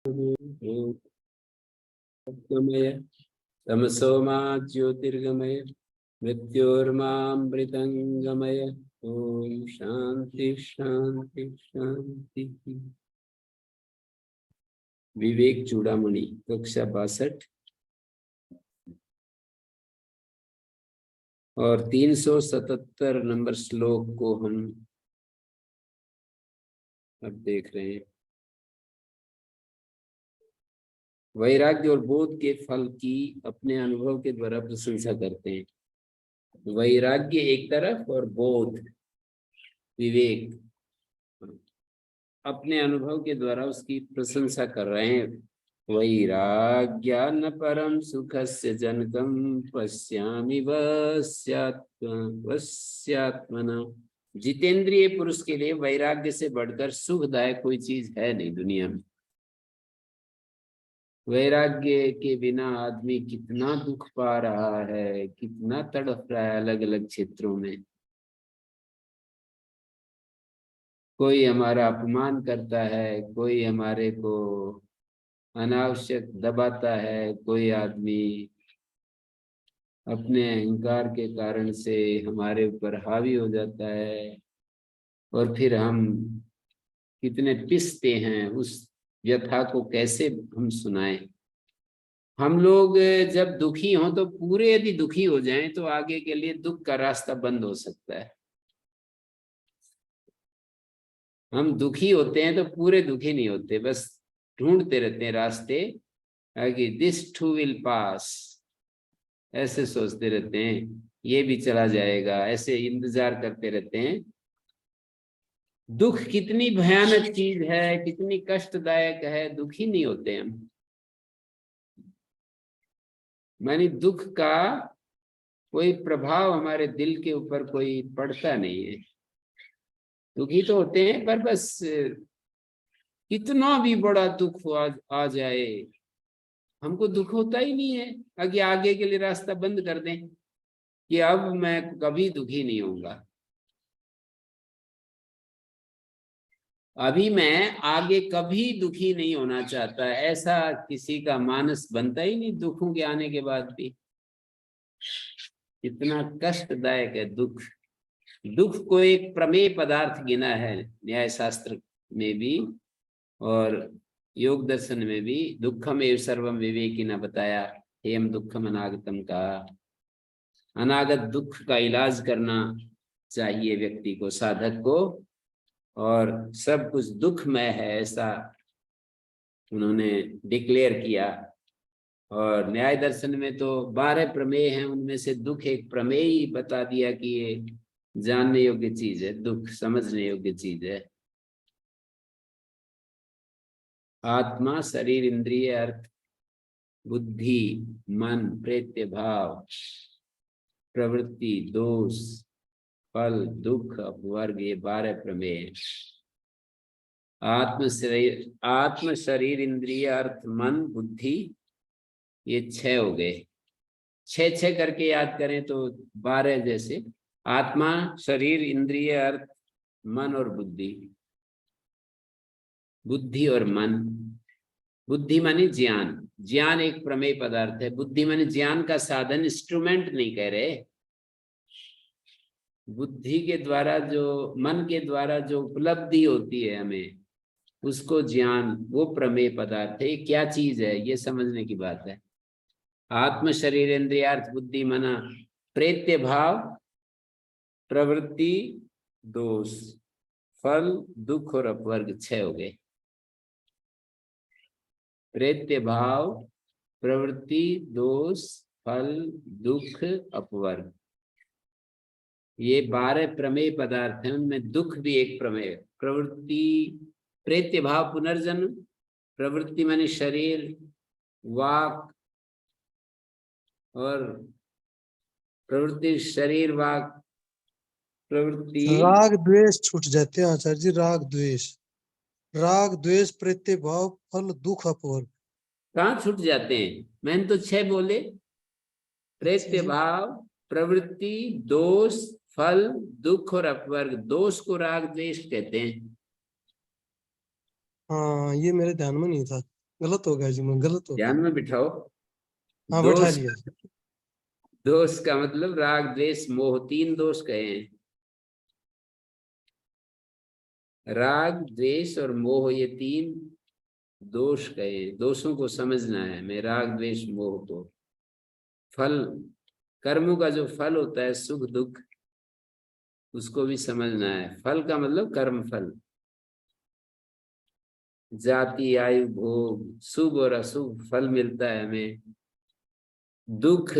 तमसो मा ज्योतिर्गमय मृत्योर्मामृतंगमय। ओम शांति शांति शांति। विवेक चूड़ामणि कक्षा 62 और 377 नंबर श्लोक को हम अब देख रहे हैं। वैराग्य और बोध के फल की अपने अनुभव के द्वारा प्रशंसा करते हैं। वैराग्य एक तरफ और बोध विवेक अपने अनुभव के द्वारा उसकी प्रशंसा कर रहे हैं। वैराग्यान्न परम सुखस्य जनकम पश्यामि वस्यात्मना। जितेंद्रिय पुरुष के लिए वैराग्य से बढ़कर सुखदायक कोई चीज है नहीं दुनिया में। वैराग्य के बिना आदमी कितना दुख पा रहा है, कितना तड़प रहा है अलग अलग क्षेत्रों में। कोई हमारा अपमान करता है, कोई हमारे को अनावश्यक दबाता है, कोई आदमी अपने अहंकार के कारण से हमारे ऊपर हावी हो जाता है और फिर हम कितने पिसते हैं। उस व्यथा को कैसे हम सुनाएं। हम लोग जब दुखी हों तो पूरे यदि दुखी हो जाएं तो आगे के लिए दुख का रास्ता बंद हो सकता है। हम दुखी होते हैं तो पूरे दुखी नहीं होते, बस ढूंढते रहते हैं रास्ते कि दिस टू विल पास, ऐसे सोचते रहते हैं ये भी चला जाएगा, ऐसे इंतजार करते रहते हैं। दुख कितनी भयानक चीज है, कितनी कष्टदायक है, दुखी नहीं होते हम। मानी दुख का कोई प्रभाव हमारे दिल के ऊपर कोई पड़ता नहीं है। दुखी तो होते हैं पर बस कितना भी बड़ा दुख आ जाए हमको दुख होता ही नहीं है। आगे आगे के लिए रास्ता बंद कर दें कि अब मैं कभी दुखी नहीं होऊंगा, अभी मैं आगे कभी दुखी नहीं होना चाहता। ऐसा किसी का मानस बनता ही नहीं दुखों के आने के बाद भी। इतना कष्टदायक है दुख। दुख को एक प्रमेय पदार्थ गिना है न्याय शास्त्र में भी और योग दर्शन में भी। दुखम एव सर्वम विवेकिना बताया, हेम दुखम अनागतम का। अनागत दुख का इलाज करना चाहिए व्यक्ति को, साधक को, और सब कुछ दुखमय है ऐसा उन्होंने डिक्लेयर किया। और न्याय दर्शन में तो 12 प्रमेय हैं, उनमें से दुख एक प्रमेय ही बता दिया कि ये जानने योग्य चीज है, दुख समझने योग्य चीज है। आत्मा शरीर इंद्रिय अर्थ बुद्धि मन प्रेत्य भाव प्रवृत्ति दोष फल दुख अपवर्ग, ये 12 प्रमेय। आत्म शरीर इंद्रिय अर्थ मन बुद्धि, ये 6 हो गए। 6 करके याद करें तो 12 जैसे आत्मा शरीर इंद्रिय अर्थ मन और बुद्धि। बुद्धि और मन, बुद्धि माने ज्ञान, ज्ञान एक प्रमेय पदार्थ है। बुद्धि माने ज्ञान का साधन, इंस्ट्रूमेंट नहीं कह रहे। बुद्धि के द्वारा जो, मन के द्वारा जो उपलब्धि होती है हमें, उसको ज्ञान, वो प्रमेय पदार्थ है। क्या चीज है ये समझने की बात है। आत्म शरीर इंद्रियार्थ बुद्धि मना प्रेत्य भाव प्रवृत्ति दोष फल दुख और अपवर्ग, 6 हो गए। प्रेत्य भाव प्रवृत्ति दोष फल दुख अपवर्ग, ये 12 प्रमेय पदार्थ हैं। उनमें दुख भी एक प्रमेय। प्रवृत्ति प्रेत्य भाव पुनर्जन्म, प्रवृत्ति माने शरीर वाक, और प्रवृत्ति शरीर वाक प्रवृत्ति। राग द्वेष छूट जाते हैं आचार्य जी, राग द्वेष प्रेत्य भाव फल दुख अपवर्ग कहाँ छूट जाते हैं? मैंने तो 6 बोले। प्रेत्य भाव प्रवृत्ति दोष फल दुख और अपवर्ग। दोष को राग द्वेष कहते हैं। हाँ, ये मेरे ध्यान में नहीं था। गलत हो गया जी, मैं गलत हो गया। ध्यान में बिठाओ। हाँ बैठा दोष, लिया। दोष का मतलब राग द्वेष मोह, तीन दोष कहे हैं। राग द्वेष और मोह, ये तीन दोष कहे हैं। दोषों को समझना है मैं, राग द्वेष मोह को। फल, कर्मों का जो फल होता है सुख दुख, उसको भी समझना है। फल का मतलब कर्म फल, जाति आयु भोग, शुभ और अशुभ फल मिलता है हमें। दुख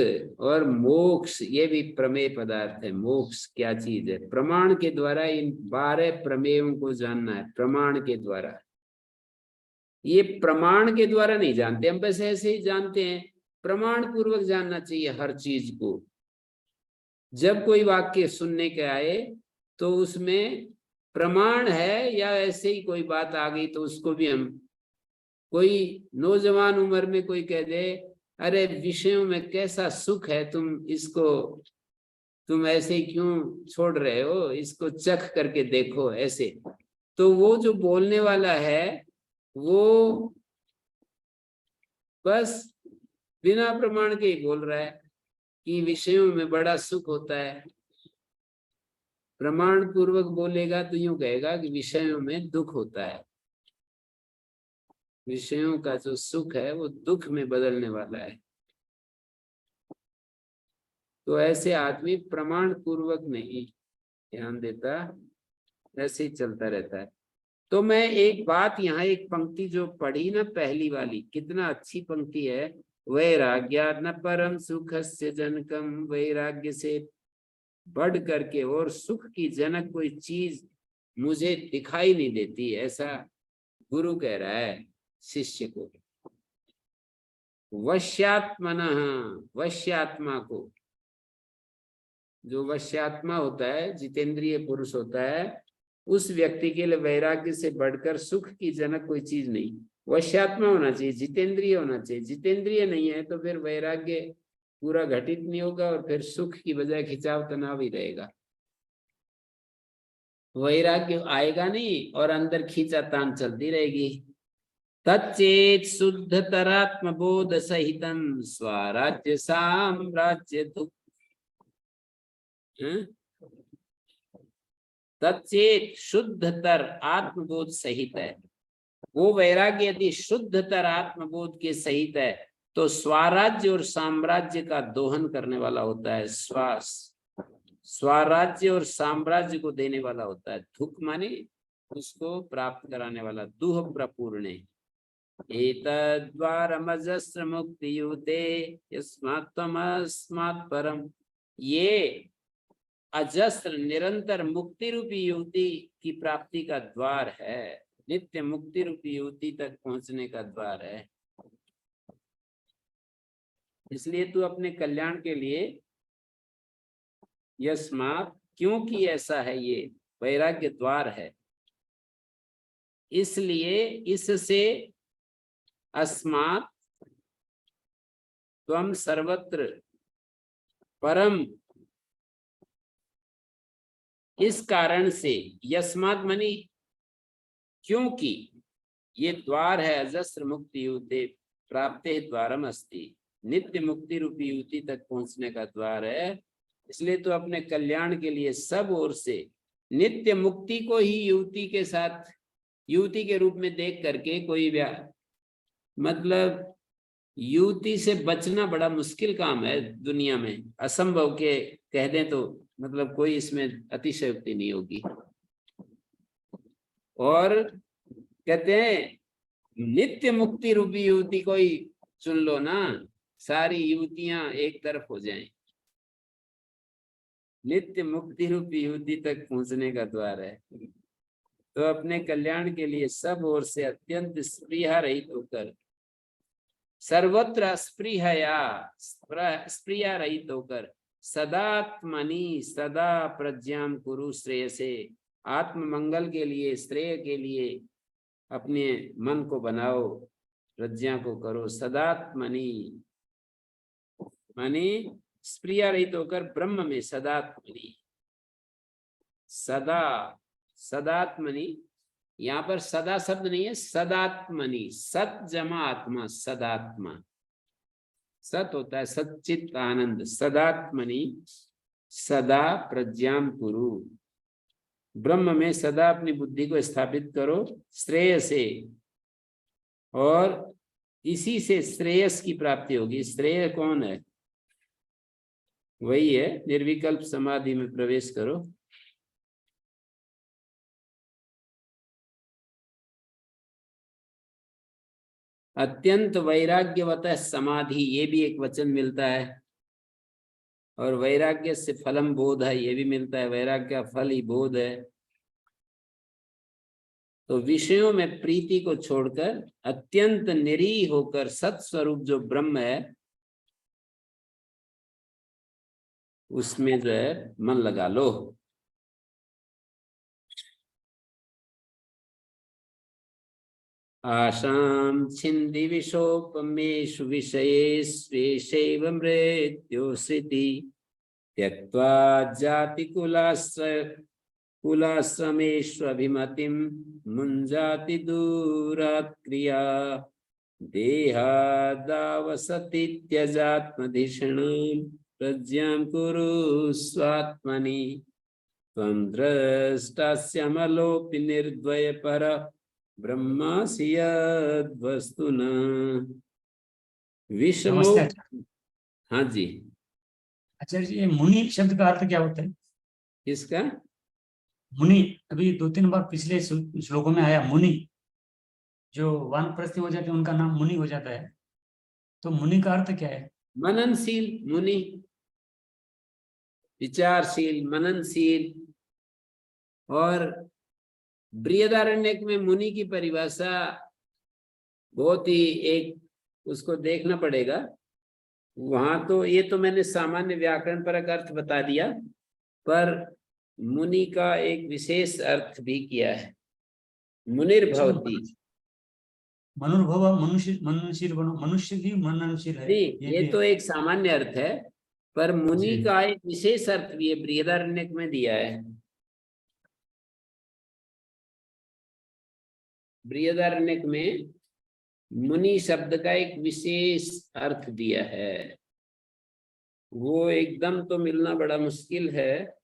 और मोक्ष, ये भी प्रमेय पदार्थ है। मोक्ष क्या चीज है? प्रमाण के द्वारा इन 12 प्रमेयों को जानना है, प्रमाण के द्वारा। ये प्रमाण के द्वारा नहीं जानते हम, बस ऐसे ही जानते हैं। प्रमाण पूर्वक जानना चाहिए हर चीज को। जब कोई वाक्य सुनने के आए तो उसमें प्रमाण है या ऐसे ही कोई बात आ गई तो उसको भी हम, कोई नौजवान उम्र में कोई कह दे अरे विषयों में कैसा सुख है, तुम ऐसे ही क्यों छोड़ रहे हो, इसको चख करके देखो ऐसे, तो वो जो बोलने वाला है वो बस बिना प्रमाण के ही बोल रहा है कि विषयों में बड़ा सुख होता है। प्रमाण पूर्वक बोलेगा तो यूं कहेगा कि विषयों में दुख होता है। विषयों का जो सुख है वो दुख में बदलने वाला है। तो ऐसे आदमी प्रमाण पूर्वक नहीं ध्यान देता, ऐसे ही चलता रहता है। तो मैं एक बात यहाँ, एक पंक्ति जो पढ़ी ना पहली वाली, कितना अच्छी पंक्ति है। वैराग्या न परम सुखस्य जनकम, वैराग्य से बढ़ करके और सुख की जनक कोई चीज मुझे दिखाई नहीं देती, ऐसा गुरु कह रहा है शिष्य को। वश्यात्मनः, वश्यात्मा को, जो वश्यात्मा होता है, जितेंद्रिय पुरुष होता है, उस व्यक्ति के लिए वैराग्य से बढ़कर सुख की जनक कोई चीज नहीं। वश्यात्मा होना चाहिए, जितेंद्रिय होना चाहिए। जितेंद्रिय नहीं है तो फिर वैराग्य पूरा घटित नहीं होगा और फिर सुख की बजाय खिंचाव तनाव ही रहेगा। वैराग्य आएगा नहीं और अंदर खींचा तान चलती रहेगी। तच्चेत शुद्धतरात्म बोध सहितम स्वराज्य साम्राज्य दुख, तच्चेत शुद्धतर आत्मबोध सहित है। वो वैराग्य यदि शुद्धतर आत्मबोध के सहित है तो स्वराज्य और साम्राज्य का दोहन करने वाला होता है। स्वराज्य और साम्राज्य को देने वाला होता है। धुक माने उसको प्राप्त कराने वाला, दुह प्रपूर्णे। एतद्वारमजस्र मुक्ति युते यस्मात् त्वमस्मात् परम, ये अजस्र निरंतर मुक्ति रूपी युक्ति की प्राप्ति का द्वार है। नित्य मुक्ति रूपी युक्ति तक पहुंचने का द्वार है। इसलिए तू अपने कल्याण के लिए यस्मात्, क्योंकि ऐसा है, ये वैराग्य द्वार है, इसलिए इससे अस्मात् त्वम सर्वत्र परम, इस कारण से, यस्मात् मनी क्योंकि, ये द्वार है अजस्र मुक्ति युते प्राप्ते द्वारम अस्ति, नित्य मुक्ति रूपी युति तक पहुंचने का द्वार है। इसलिए तो अपने कल्याण के लिए सब ओर से नित्य मुक्ति को ही युवती के साथ, युवती के रूप में देख करके कोई मतलब युवती से बचना बड़ा मुश्किल काम है दुनिया में, असंभव के कह दें तो मतलब कोई इसमें अतिशयोक्ति नहीं होगी। और कहते हैं नित्य मुक्ति रूपी युवती कोई चुन लो ना, सारी युवतियां एक तरफ हो जाएं। नित्य मुक्ति रूपी युवती तक पहुंचने का द्वार है। तो अपने कल्याण के लिए सब ओर से अत्यंत स्पृहा रहित होकर, सर्वत्र स्पृहा रहित होकर, सदात्मनि सदा प्रज्ञाम कुरु श्रेयसे, आत्म मंगल के लिए, श्रेय के लिए अपने मन को बनाओ, प्रज्ञा को करो। सदात्मनि माने स्प्रिया रहित होकर ब्रह्म में, सदात्मनि, सदा सदात्मनि यहाँ पर सदा शब्द नहीं है, सदात्मनि, सत जमा आत्मा, सदात्मा। सत होता है सच्चित आनंद, सदात्मनि सदा प्रज्ञाम कुरु, ब्रह्म में सदा अपनी बुद्धि को स्थापित करो, श्रेय से, और इसी से श्रेयस की प्राप्ति होगी। श्रेय कौन है? वही है, निर्विकल्प समाधि में प्रवेश करो। अत्यंत वैराग्यवतः समाधि, ये भी एक वचन मिलता है, और वैराग्य से फलम बोध है, ये भी मिलता है, वैराग्य का फल ही बोध है। तो विषयों में प्रीति को छोड़कर अत्यंत निरीह होकर सत्स्वरूप जो ब्रह्म है उसमें जो है मन लगा लो। आशां छिन्दी विशोपमेषु विषयेष्वेषैव मृत्युश्रिति त्यक्त्वा कुलाश्रमेष्वभिमतिं मुञ्जाति दूरात् क्रिया देहादावसति त्यजात्मधिषणां प्रज्ञां कुरु स्वात्मनि त्वं द्रष्टास्यमलोऽपि निर्द्वयपर ब्रह्मासि यद्वस्तुना। विषमो, नमस्ते आचार्य। हाँ जी, आचार्य जी, ये मुनि शब्द का अर्थ क्या होता है? किसका? मुनि, अभी 2-3 बार पिछले श्लोकों में आया मुनि, जो वानप्रस्थी हो जाते हैं उनका नाम मुनि हो जाता है, तो मुनि का अर्थ क्या है? मननशील मुनि, विचारशील, मननशील। और बृहदारण्यक में मुनि की परिभाषा बहुत ही एक, उसको देखना पड़ेगा वहां। तो ये तो मैंने सामान्य व्याकरण परक अर्थ बता दिया, पर मुनि का एक विशेष अर्थ भी किया है, मुनिर्भवति। मनुर्भव, मनुष्य मननशील बनो, मनुष्य भी मननशील है। नहीं, ये तो एक सामान्य अर्थ है, पर मुनि जी। का एक विशेष अर्थ भी है, बृहदारण्यक में दिया है। बृहदारण्यक में मुनि शब्द का एक विशेष अर्थ दिया है, वो एकदम तो मिलना बड़ा मुश्किल है।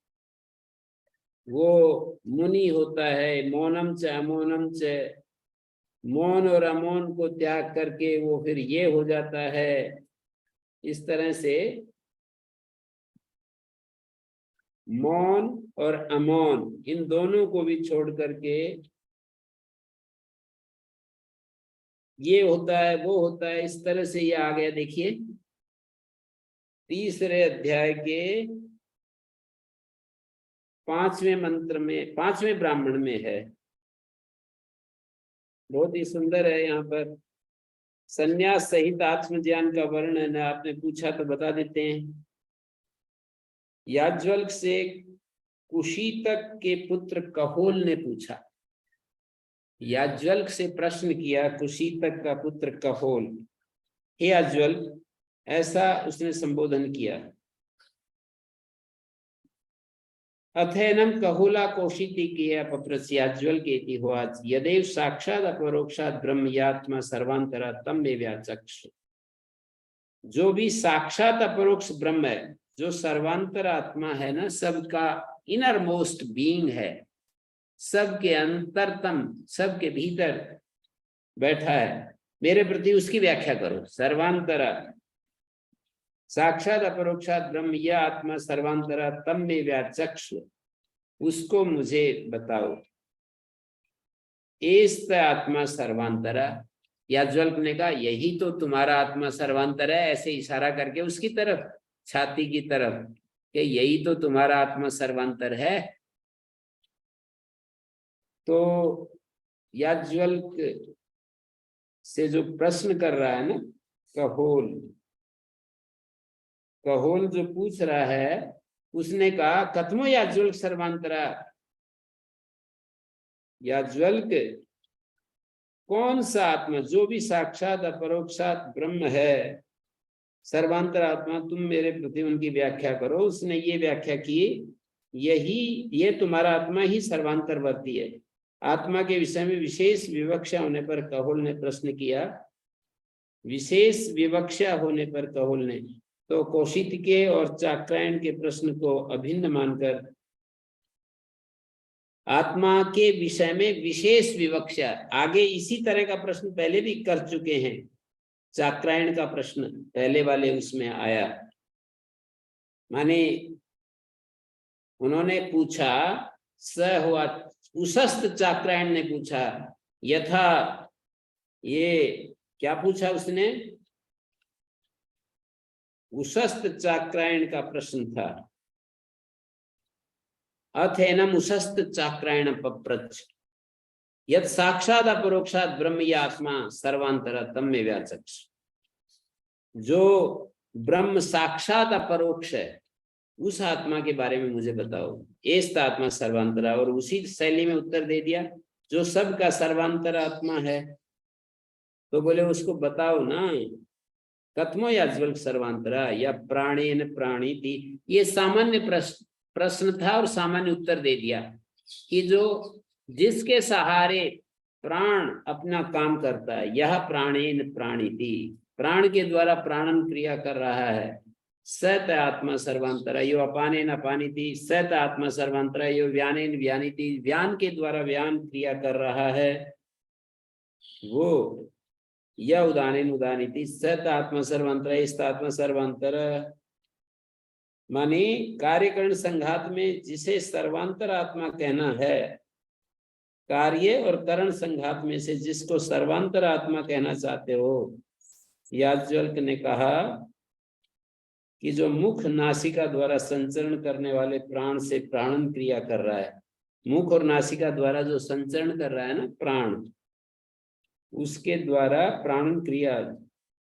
वो मुनि होता है मौनम च अमौनम च, मौन और अमौन को त्याग करके वो फिर ये हो जाता है। इस तरह से मौन और अमौन, इन दोनों को भी छोड़ करके ये होता है, वो होता है, इस तरह से ये आ गया। देखिए 3रे अध्याय के 5वें मंत्र में, 5वें ब्राह्मण में है, बहुत ही सुंदर है। यहाँ पर संन्यास सहित आत्मज्ञान का वर्णन है। आपने पूछा तो बता देते हैं। याज्वल्क से कुशीतक के पुत्र कहोल ने पूछा, याज्वल्क से प्रश्न किया कुशीतक का पुत्र कहोल, हे याज्वल्क, ऐसा उसने संबोधन किया। अथैनम कहुला कौशिकी की अपप्रस्याज्वल के इतिहास यदेव साक्षात अपरोक्षात ब्रह्म यात्मा सर्वांतरा तम में व्याचक्ष। जो भी साक्षात अपरोक्ष ब्रह्म है, जो सर्वांतर आत्मा है ना, सबका इनर मोस्ट बीइंग है, सबके अंतरतम, सबके भीतर बैठा है, मेरे प्रति उसकी व्याख्या करो। सर्वांतरा साक्षात अपरोक्षात ब्रह्म यह आत्मा सर्वांतरा तम में व्याचक्ष, उसको मुझे बताओ। एस्त आत्मा सर्वांतरा, याज्वल्क ने कहा यही तो तुम्हारा आत्मा सर्वांतर है, ऐसे इशारा करके उसकी तरफ, छाती की तरफ, कि यही तो तुम्हारा आत्मा सर्वांतर है। तो याज्वल्क से जो प्रश्न कर रहा है ना कहोल, कहोल जो पूछ रहा है, उसने कहा कथमो याज्वल्क सर्वांतरा, याज्वल्क कौन सा आत्मा, जो भी साक्षात अपरोक्षात ब्रह्म है, सर्वांतर आत्मा, तुम मेरे प्रति उनकी व्याख्या करो। उसने ये व्याख्या की, यही, ये तुम्हारा आत्मा ही सर्वांतरवर्ती है, आत्मा के विषय में विशेष विवक्षा होने पर कहोल ने प्रश्न किया। विशेष विवक्षा होने पर कहोल ने तो कौशितके और चाक्रायण के प्रश्न को अभिन्न मानकर आत्मा के विषय में विशेष विवक्षा, आगे इसी तरह का प्रश्न पहले भी कर चुके हैं। चाक्रायण का प्रश्न पहले वाले उसमें आया, माने उन्होंने पूछा, स हुआ उशस्त चाक्रायण ने पूछा, यथा, ये क्या पूछा उसने? उशस्त चाक्रायण का प्रश्न था। अथेनम उशस्त चाक्रायण पप्रच्छ यत् साक्षात अपरोक्षात ब्रह्म या आत्मा सर्वांतर तम्मे व्याचक्ष। जो ब्रह्म साक्षात अपरोक्ष है उस आत्मा के बारे में मुझे बताओ। एस्त आत्मा सर्वांतरा, और उसी शैली में उत्तर दे दिया, जो सबका सर्वांतर आत्मा है। तो बोले उसको बताओ ना, कथमो याज्वल सर्वांतरा या प्राणेन प्राणीति। ये सामान्य प्रश्न था और सामान्य उत्तर दे दिया कि जो जिसके सहारे प्राण अपना काम करता है, यह प्राणेन प्राणीति, प्राण के द्वारा प्राणन क्रिया कर रहा है। सत आत्मा सर्वांतरा यो अपानेन अपानीति, सत आत्मा सर्वांतरा यो व्यानेन व्यानीति, व्यान के द्वारा व्यान क्रिया कर रहा है वो। यह उदानेन उदानीति, सत आत्मा सर्वांतरा इस आत्मा सर्वांतर, माने कार्यकरण संघात में जिसे सर्वांतर आत्मा कहना है, कार्य और करण संघात में से जिसको सर्वांतर आत्मा कहना चाहते हो, याज्वल्क ने कहा कि जो मुख नासिका द्वारा संचरण करने वाले प्राण से प्राणन क्रिया कर रहा है, मुख और नासिका द्वारा जो संचरण कर रहा है ना प्राण, उसके द्वारा प्राणन क्रिया,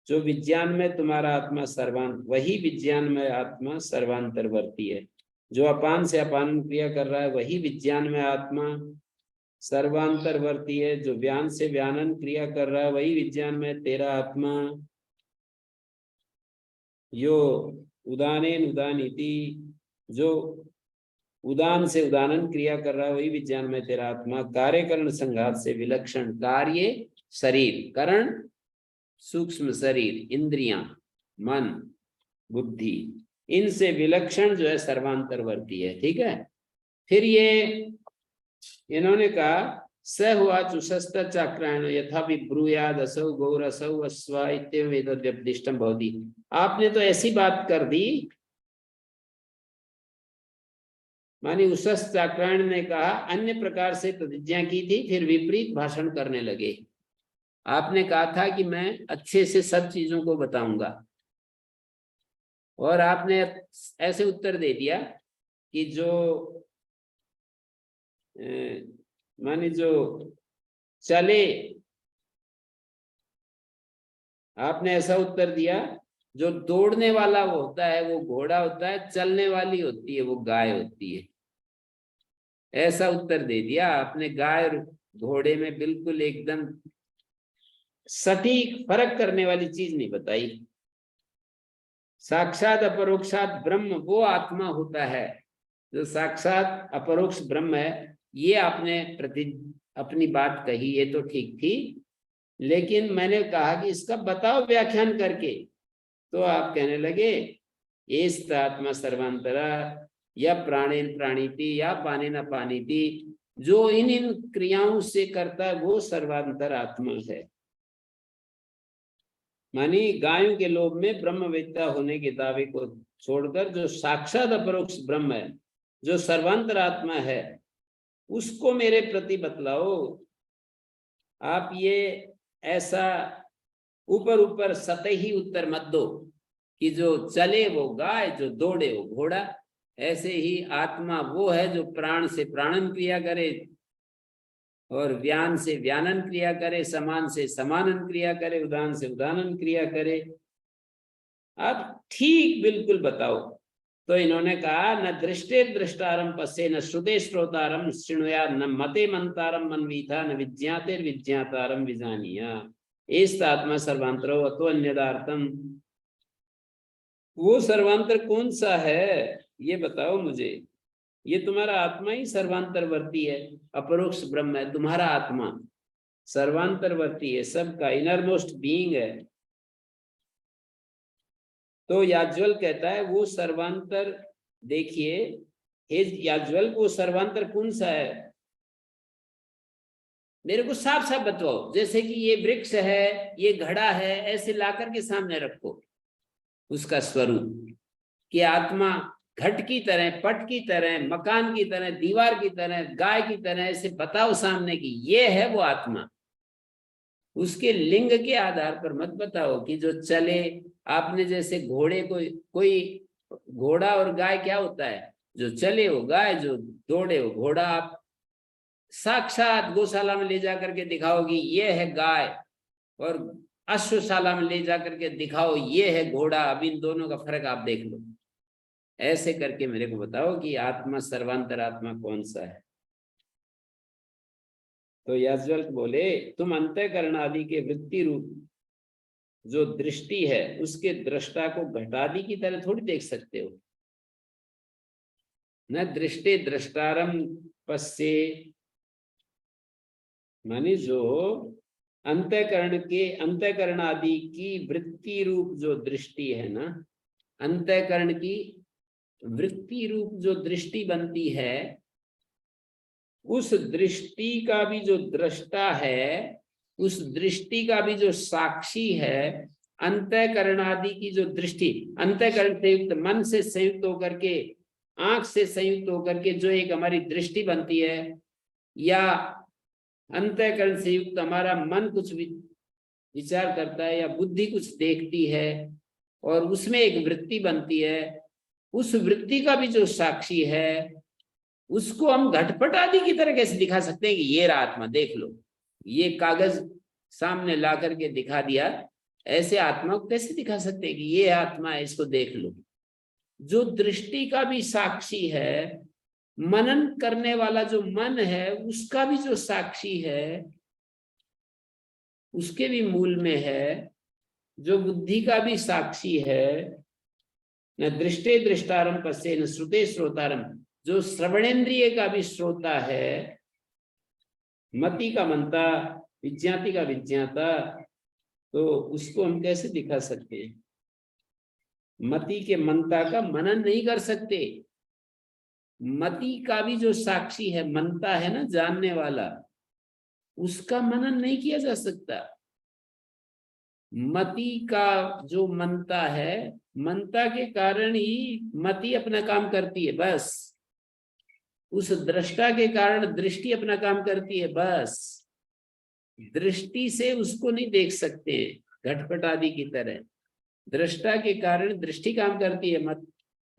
जो विज्ञान में तुम्हारा आत्मा सर्वांत, वही विज्ञान में आत्मा सर्वांतरवर्ती है। जो अपान से अपान क्रिया कर रहा है वही विज्ञान में आत्मा सर्वांतरवर्ती है। जो व्यान से व्यानन क्रिया कर रहा है वही विज्ञान में तेरा आत्मा। यो उदानेन उदानीति, जो उदान से उदानन क्रिया कर रहा है वही विज्ञान में तेरा आत्मा। कार्यकरण संघात से विलक्षण, कार्य शरीर, करण सूक्ष्म शरीर, इंद्रियां, मन, बुद्धि, इनसे विलक्षण जो है सर्वांतरवर्ती है। ठीक है। फिर ये इन्होंने कहा, स हुआ चुशस्त चाक्रायण यथा विब्रूयाद असौ गौरसौ अश्वा इत्येतद्व्यपदिष्टं भवति। आपने तो ऐसी बात कर दी, मानी उशस्त चाक्रायण ने कहा अन्य प्रकार से प्रतिज्ञा की थी, फिर विपरीत भाषण करने लगे। आपने कहा था कि मैं अच्छे से सब चीजों को बताऊंगा, और आपने ऐसे उत्तर दे दिया कि जो माने जो चले, आपने ऐसा उत्तर दिया, जो दौड़ने वाला वो होता है वो घोड़ा होता है, चलने वाली होती है वो गाय होती है। ऐसा उत्तर दे दिया आपने। गाय और घोड़े में बिल्कुल एकदम सटीक फर्क करने वाली चीज नहीं बताई। साक्षात अपरोक्षात ब्रह्म वो आत्मा होता है जो साक्षात अपरोक्ष ब्रह्म है। ये आपने अपनी बात कही, ये तो ठीक थी, लेकिन मैंने कहा कि इसका बताओ व्याख्यान करके, तो आप कहने लगे एस्त आत्मा सर्वांतरा या प्राणेन प्राणीति या पानेन अपानीति, जो इन क्रियाओं से करता है वो सर्वांतर आत्मा है। मानी गायों के लोभ में ब्रह्मवेत्ता होने के दावे को छोड़कर जो साक्षात अपरोक्ष ब्रह्म है, जो सर्वांतर आत्मा है, उसको मेरे प्रति बतलाओ। आप ये ऐसा ऊपर ऊपर सतही उत्तर मत दो कि जो चले वो गाय, जो दौड़े वो घोड़ा। ऐसे ही आत्मा वो है जो प्राण से प्राणन क्रिया करे और व्यान से व्यानन क्रिया करे, समान से समानन क्रिया करे, उदान से उदानन क्रिया करे। आप ठीक बिल्कुल बताओ। तो इन्होंने कहा, न दृष्टे दृष्टारम पश्ये, न श्रुते श्रोतारम शृणुया, न मते मंतारम मनवीथा, न विज्ञाते विज्ञातारम विजानिया। एस्त आत्मा सर्वांतरो अतो अन्यदार्थम। वो सर्वांतर कौन सा है ये बताओ मुझे। ये तुम्हारा आत्मा ही सर्वांतरवर्ती है, अपरोक्ष ब्रह्म है। तुम्हारा आत्मा सर्वांतरवर्ती है, सबका इनरमोस्ट बीइंग है। तो याज्वल कहता है वो सर्वांतर, देखिए हे याज्वल, वो सर्वांतर कौन सा है, मेरे को साफ साफ बताओ। जैसे कि ये वृक्ष है, ये घड़ा है, ऐसे लाकर के सामने रखो उसका स्वरूप, कि आत्मा घट की तरह, पट की तरह, मकान की तरह, दीवार की तरह, गाय की तरह, ऐसे बताओ सामने की ये है वो आत्मा। उसके लिंग के आधार पर मत बताओ कि जो चले। आपने जैसे घोड़े को, कोई घोड़ा और गाय क्या होता है, जो चले वो गाय, जो दौड़े वो घोड़ा। आप साक्षात गौशाला में ले जाकर के दिखाओगी ये है गाय, और अश्वशाला में ले जाकर के दिखाओ ये है घोड़ा, अब इन दोनों का फर्क आप देख लो। ऐसे करके मेरे को बताओ कि आत्मा सर्वांतर आत्मा कौन सा है। तो याज्वल्क बोले तुम अंतःकरण आदि के वृत्ति रूप जो दृष्टि है उसके दृष्टा को घटादि की तरह थोड़ी देख सकते हो। न दृष्टि दृष्टारम पश्ये, मानी जो अंतःकरण के, अंतःकरण आदि की वृत्ति रूप जो दृष्टि है ना, अंतःकरण की वृत्ति रूप जो दृष्टि बनती है, उस दृष्टि का भी जो दृष्टा है, उस दृष्टि का भी जो साक्षी है, अंतःकरण आदि की जो दृष्टि, अंतःकरण से युक्त, मन से संयुक्त होकर के, आंख से संयुक्त होकर के जो एक हमारी दृष्टि बनती है, या अंतःकरण से युक्त हमारा मन कुछ विचार करता है या बुद्धि कुछ देखती है और उसमें एक वृत्ति बनती है, उस वृत्ति का भी जो साक्षी है उसको हम घटपट आदि की तरह कैसे दिखा सकते हैं कि ये रहा आत्मा, देख लो। ये कागज सामने ला करके दिखा दिया, ऐसे आत्मा को कैसे दिखा सकते हैं कि ये आत्मा है, इसको देख लो। जो दृष्टि का भी साक्षी है, मनन करने वाला जो मन है उसका भी जो साक्षी है, उसके भी मूल में है, जो बुद्धि का भी साक्षी है, न दृष्टे दृष्टारम पश्ये न श्रुते श्रोतारम, जो श्रवणेन्द्रिय का भी श्रोता है, मति का मनता, विज्ञाति का विज्ञाता, तो उसको हम कैसे दिखा सकते हैं। मति के मनता का मनन नहीं कर सकते। मति का भी जो साक्षी है, मनता है ना, जानने वाला, उसका मनन नहीं किया जा सकता। मति का जो मनता है, मनता के कारण ही मति अपना काम करती है, बस। उस दृष्टा के कारण दृष्टि अपना काम करती है, बस। दृष्टि से उसको नहीं देख सकते घटपट आदि की तरह। दृष्टा के कारण दृष्टि काम करती है,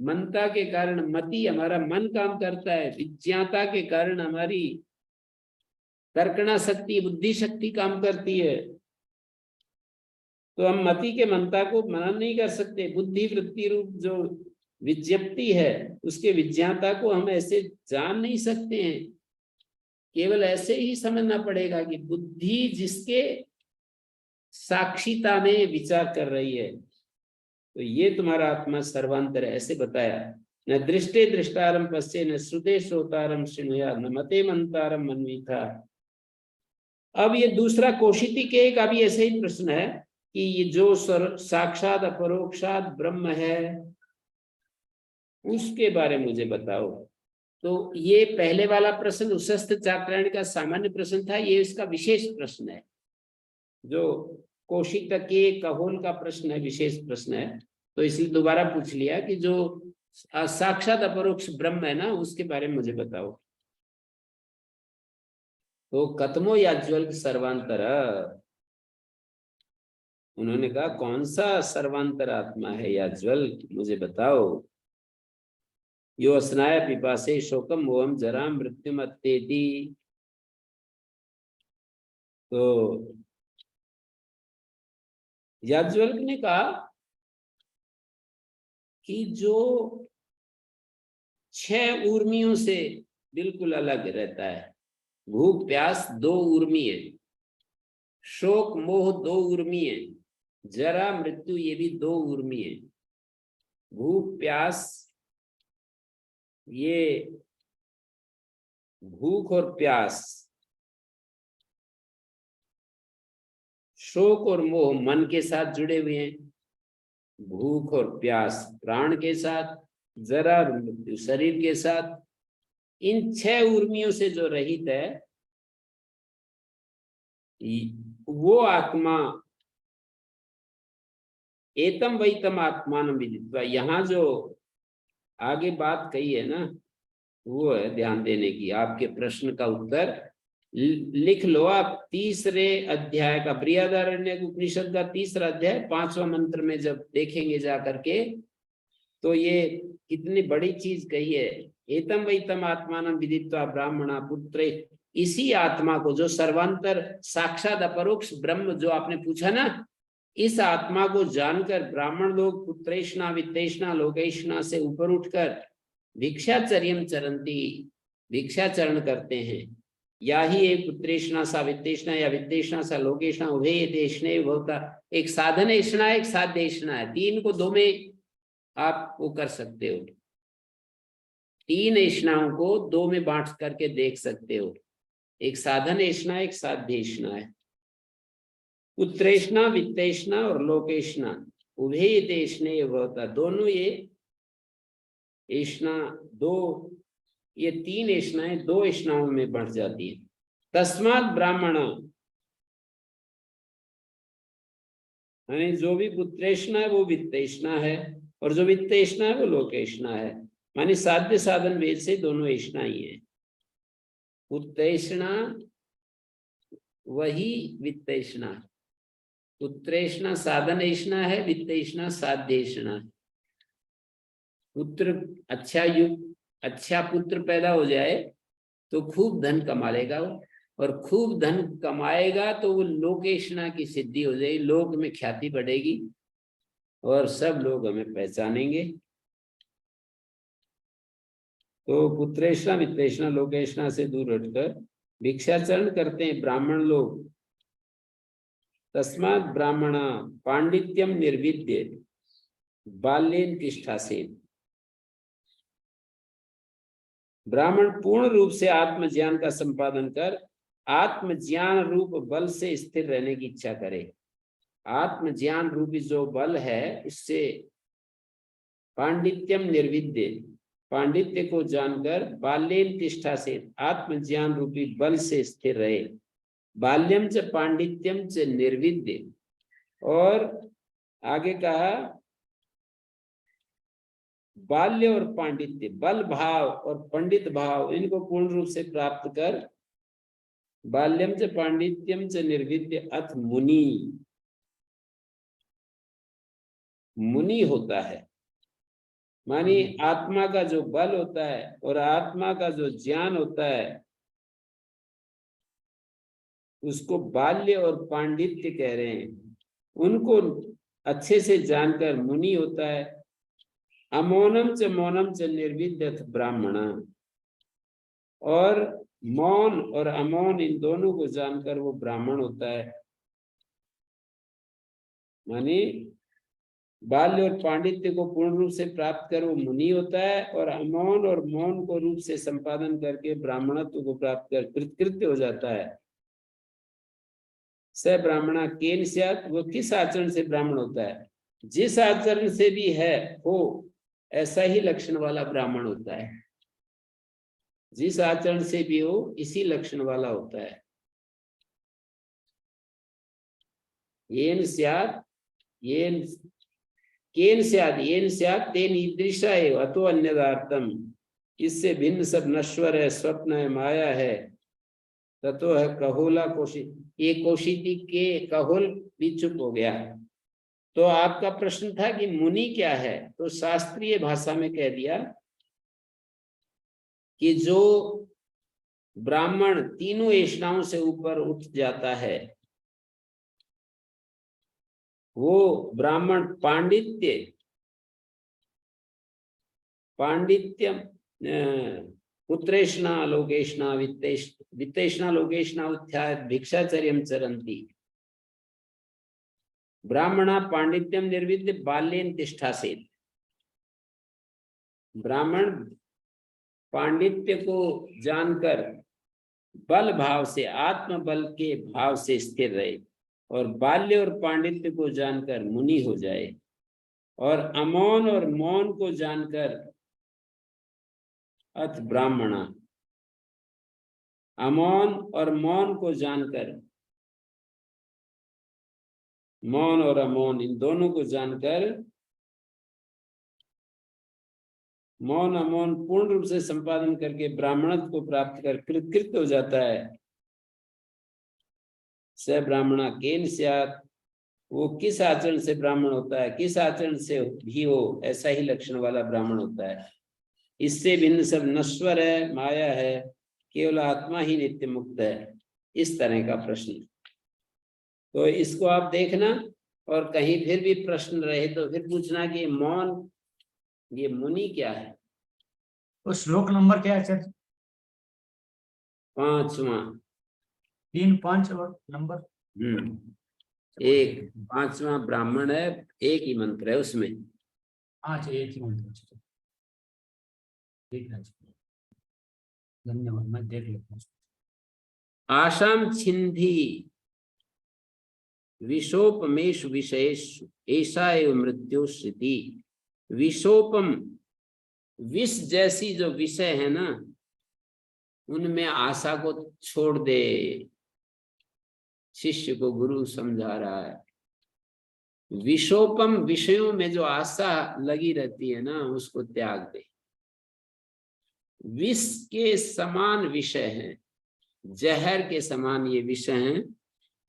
मनता के कारण मति, हमारा मन काम करता है, विज्ञाता के कारण हमारी तर्कणा शक्ति, बुद्धि शक्ति काम करती है। तो हम मति के मनता को मनन नहीं कर सकते। बुद्धि वृत्ति रूप जो विज्ञप्ति है, उसके विज्ञाता को हम ऐसे जान नहीं सकते हैं। केवल ऐसे ही समझना पड़ेगा कि बुद्धि जिसके साक्षिता में विचार कर रही है, तो ये तुम्हारा आत्मा सर्वांतर है, ऐसे बताया। न दृष्टे दृष्टारम पश्ये न श्रुते श्रोतारम शृणुयात् न मते मंतारम मन्वीथा। अब ये दूसरा कौशिकी के का भी ऐसे ही प्रश्न है कि ये जो साक्षात अपरोक्षात ब्रह्म है उसके बारे में मुझे बताओ। तो ये पहले वाला प्रश्न उशस्त चाक्रायण का सामान्य प्रश्न था, ये इसका विशेष प्रश्न है। जो कौशिक के कहोल का प्रश्न है, विशेष प्रश्न है, तो इसलिए दोबारा पूछ लिया कि जो साक्षात अपरोक्ष ब्रह्म है ना, उसके बारे में मुझे बताओ। तो कतमो याज्वल्क सर्वांतर, उन्होंने कहा कौन सा सर्वांतर आत्मा है याज्वल्क, मुझे बताओ। यो स्नाय पिपासे शोकम मोहम जरा मृत्युम अत्येति। तो याज्वल्क ने कहा कि जो 6 ऊर्मियों से बिल्कुल अलग रहता है। भूख प्यास 2 ऊर्मी है, शोक मोह 2 ऊर्मी है, जरा मृत्यु ये भी 2 ऊर्मी है। भूख प्यास ये भूख और प्यास, शोक और मोह मन के साथ जुड़े हुए हैं, भूख और प्यास प्राण के साथ, जरा और मृत्यु शरीर के साथ। इन 6 उर्मियों से जो रहित है वो आत्मा एतम वैतम आत्मान विदित्वा। यहाँ जो आगे बात कही है ना, वो है ध्यान देने की। आपके प्रश्न का उत्तर लिख लो आप। 3रे अध्याय का, बृहदारण्यक उपनिषद का 3रा अध्याय 5वां मंत्र में जब देखेंगे जा करके, तो ये कितनी बड़ी चीज कही है। एतम वैतम आत्मान विदित्वा ब्राह्मणा पुत्रे, इसी आत्मा को जो सर्वांतर साक्षात अपरोक्ष ब्रह्म जो आपने पूछा ना, इस आत्मा को जानकर ब्राह्मण लोग पुत्रेष्णा वित्तेष्णा लोकेष्णा से ऊपर उठकर भिक्षाचर्यम चरंती, भिक्षाचरण करते हैं। या ही एक पुत्रेष्णा सा वित्तेष्णा या वित्तेष्णा सा लोकेष्णा उभय देशने होता। एक साधन ऐष्णा है, एक साध्य ऐष्णा है। 3 को 2 में आप वो कर सकते हो, 3 ऐष्णाओं को 2 में बांट करके देख सकते हो। एक साधन ऐष्णा, एक साध्य ऐष्णा है। पुत्रेष्णा वित्तेष्णा और लोकेष्णा उभय देशने होता, दोनों ये ऐष्णा, 2 ये 3 ऐष्णाएं 2 ऐष्णाओं में बढ़ जाती है। तस्मात् ब्राह्मण, यानी जो भी पुत्रेष्णा है वो वित्तेष्णा है, और जो वित्तेष्णा है वो लोकेष्णा है। मानी साध्य साधन वेद से दोनों ऐष्णा ही है। पुत्रेष्णा वही वित्तेष्णा, पुत्रेष्णा साधन ऐष्णा है, वित्तेष्णा साध्य ऐष्णा है। पुत्र अच्छा पुत्र पैदा हो जाए तो खूब धन कमा लेगा वो, और खूब धन कमाएगा तो वो लोकेष्णा की सिद्धि हो जाएगी, लोक में ख्याति बढ़ेगी और सब लोग हमें पहचानेंगे। तो पुत्रेष्णा वित्तेष्णा लोकेष्णा से दूर हटकर भिक्षाचरण करते हैं ब्राह्मण लोग। तस्मात् ब्राह्मण पांडित्यम निर्विद्य बाल्येन तिष्ठासेन, ब्राह्मण पूर्ण रूप से आत्मज्ञान का संपादन कर आत्मज्ञान रूप बल से स्थिर रहने की इच्छा करे। आत्मज्ञान रूपी जो बल है, इससे पांडित्यम निर्विद्य, पांडित्य को जानकर बाल्येन तिष्ठा से आत्मज्ञान रूपी बल से स्थिर रहे। बाल्यम च पांडित्यम च निर्विद्य, और आगे कहा बाल्य और पांडित्य, बल भाव और पंडित भाव, इनको पूर्ण रूप से प्राप्त कर बाल्यम च पांडित्यम च निर्विद्य अथ मुनि, मुनि होता है। मानी आत्मा का जो बल होता है और आत्मा का जो ज्ञान होता है उसको बाल्य और पांडित्य कह रहे हैं। उनको अच्छे से जानकर मुनि होता है। अमौनम च मौनम च निर्विद्यथ ब्राह्मण, और मौन और अमौन इन दोनों को जानकर वो ब्राह्मण होता है। मानी बाल्य और पांडित्य को पूर्ण रूप से प्राप्त कर वो मुनि होता है, और अमौन और मौन को रूप से संपादन करके ब्राह्मणत्व को प्राप्त कर कृतकृत्य हो जाता है। स ब्राह्मणा केन स्यात्, वो किस आचरण से ब्राह्मण होता है? जिस आचरण से भी है हो ऐसा ही लक्षण वाला ब्राह्मण होता है। जिस आचरण से भी हो इसी लक्षण वाला होता है। येन स्यात्, येन केन स्यात्, येन स्यात् तेन ईदृशा एव अतो अन्यदार्थम, इससे भिन्न सब नश्वर है, स्वप्न है, माया है। ततो है कहोला कौशिक, ये कौशिकी के कहोल भी चुप हो गया। तो आपका प्रश्न था कि मुनि क्या है, तो शास्त्रीय भाषा में कह दिया कि जो ब्राह्मण तीनों ऐष्णाओं से ऊपर उठ जाता है वो ब्राह्मण पांडित्यम पुत्रेष्णा लोकेष्णा वित्तेष्णा लोकेष्णा उत्थाय भिक्षाचर्यम चरन्ति, ब्राह्मणा पांडित्यम निर्विद्य बाल्येन तिष्ठासेन। ब्राह्मण पांडित्य को जानकर बल भाव से, आत्म बल के भाव से स्थिर रहे, और बाल्य और पांडित्य को जानकर मुनि हो जाए, और अमौन और मौन को जानकर अथ ब्राह्मणा, अमौन और मौन को जानकर, मौन और अमौन इन दोनों को जानकर, मौन अमौन पूर्ण रूप से संपादन करके ब्राह्मणत्व को प्राप्त कर कृतकृत हो जाता है। स ब्राह्मणा केन स्यात्, वो किस आचरण से ब्राह्मण होता है, किस आचरण से भी हो ऐसा ही लक्षण वाला ब्राह्मण होता है। इससे भिन्न सब नश्वर है, माया है, केवल आत्मा ही नित्य मुक्त है। इस तरह का प्रश्न, तो इसको आप देखना, और कहीं फिर भी प्रश्न रहे तो फिर पूछना कि मौन, ये मुनि क्या है। तो श्लोक नंबर क्या है सर? 5वां। 3, 5 और नंबर 1, 5वां ब्राह्मण है, एक ही मंत्र है उसमें। अच्छा, एक ही मंत्र। ठीक है, धन्यवाद, मैं देख लेता हूँ। आशाम छिंधी विशोपमेषु विषयेषु ऐसा एव मृत्यु श्रुति। विशोपम, विष जैसी जो विषय है ना, उनमें आशा को छोड़ दे। शिष्य को गुरु समझा रहा है। विशोपम, विषयों में जो आशा लगी रहती है ना, उसको त्याग दे। विष के समान विषय हैं, जहर के समान ये विषय हैं।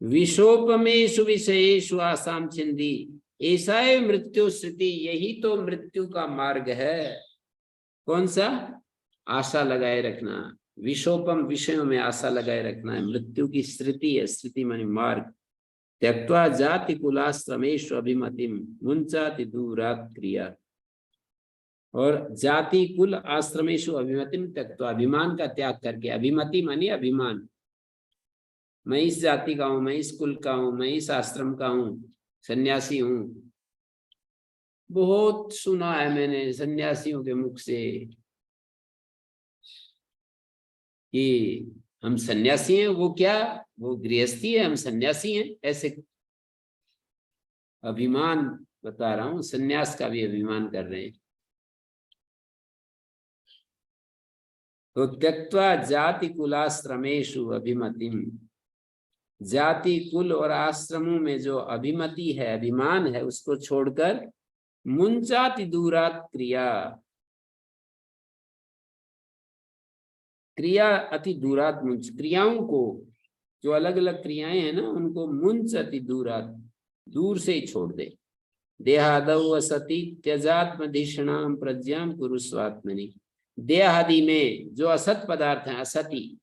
विशोपमेषु विषयेषु आसाम छिंदी ऐसा है मृत्यु श्रुति। यही तो मृत्यु का मार्ग है। कौन सा? आशा लगाए रखना। विशोपम, विषयों में आशा लगाए रखना है, मृत्यु की श्रुति है। श्रुति माने मार्ग। त्यक्त्वा जाति कुलाश्रमेषु अभिमतिम मुंचाति दूरात् क्रिया। और जाति कुल आश्रमेषु अभिमतिम त्यक्त्वा, अभिमान का त्याग करके। अभिमति मानी अभिमान, मैं इस जाति का हूं, मैं इस कुल का हूं, मैं इस आश्रम का हूं, सन्यासी हूं। बहुत सुना है मैंने सन्यासियों के मुख से कि हम सन्यासी हैं। वो क्या, वो गृहस्थी है, हम सन्यासी हैं, ऐसे अभिमान बता रहा हूं। सन्यास का भी अभिमान कर रहे हैं। तो त्यक्त्वा जाति कुलाश्रमेषु अभिमतिम, जाति कुल और आश्रमों में जो अभिमति है, अभिमान है, उसको छोड़कर मुंचाति दूरात् क्रिया, क्रिया अति दूरात् मुंच, क्रियाओं को, जो अलग अलग क्रियाएं हैं ना, उनको मुंच अति दूरात्, दूर से ही छोड़ दे। देहादौ असति त्यजात्मधिषणाम प्रज्ञाम कुरुस्वात्मनि। देहादि में जो असत पदार्थ हैं, असति,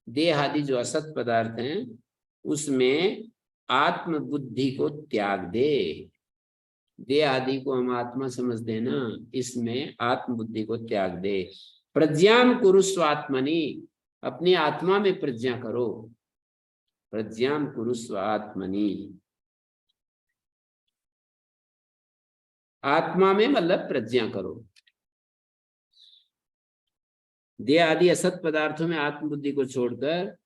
देहादि जो असत पदार्थ हैं, उसमें आत्म बुद्धि को त्याग दे। देह आदि को हम आत्मा समझते हैं ना, इसमें आत्म बुद्धि को त्याग दे। प्रज्ञाम कुरुस्वात्मनि, अपनी आत्मा में प्रज्ञा करो। प्रज्ञाम कुरुस्वात्मनि, आत्मा में मतलब प्रज्ञा करो। देह आदि असत पदार्थों में आत्म बुद्धि को छोड़कर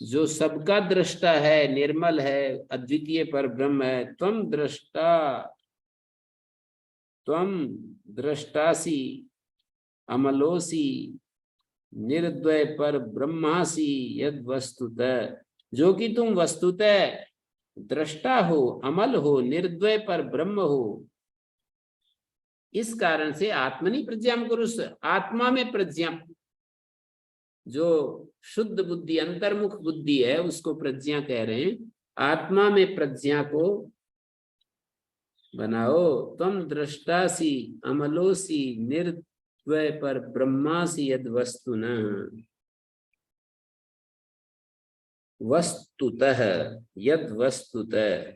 जो सबका दृष्टा है, निर्मल है, अद्वितीय पर ब्रह्म है। त्वम दृष्टासी अमलोसी निर्द्वय पर ब्रह्मासी यद वस्तुतः, जो कि तुम वस्तुतः दृष्टा हो, अमल हो, निर्द्वय पर ब्रह्म हो। इस कारण से आत्मनि प्रज्ञाम कुरुष, आत्मा में प्रज्ञा, जो शुद्ध बुद्धि, अंतर्मुख बुद्धि है, उसको प्रज्ञा कह रहे हैं। आत्मा में प्रज्ञा को बनाओ। तुम दृष्टासी अमलोसी निर्द्वय पर ब्रह्मासी यद वस्तुतः, वस्तुतः यद वस्तुतः,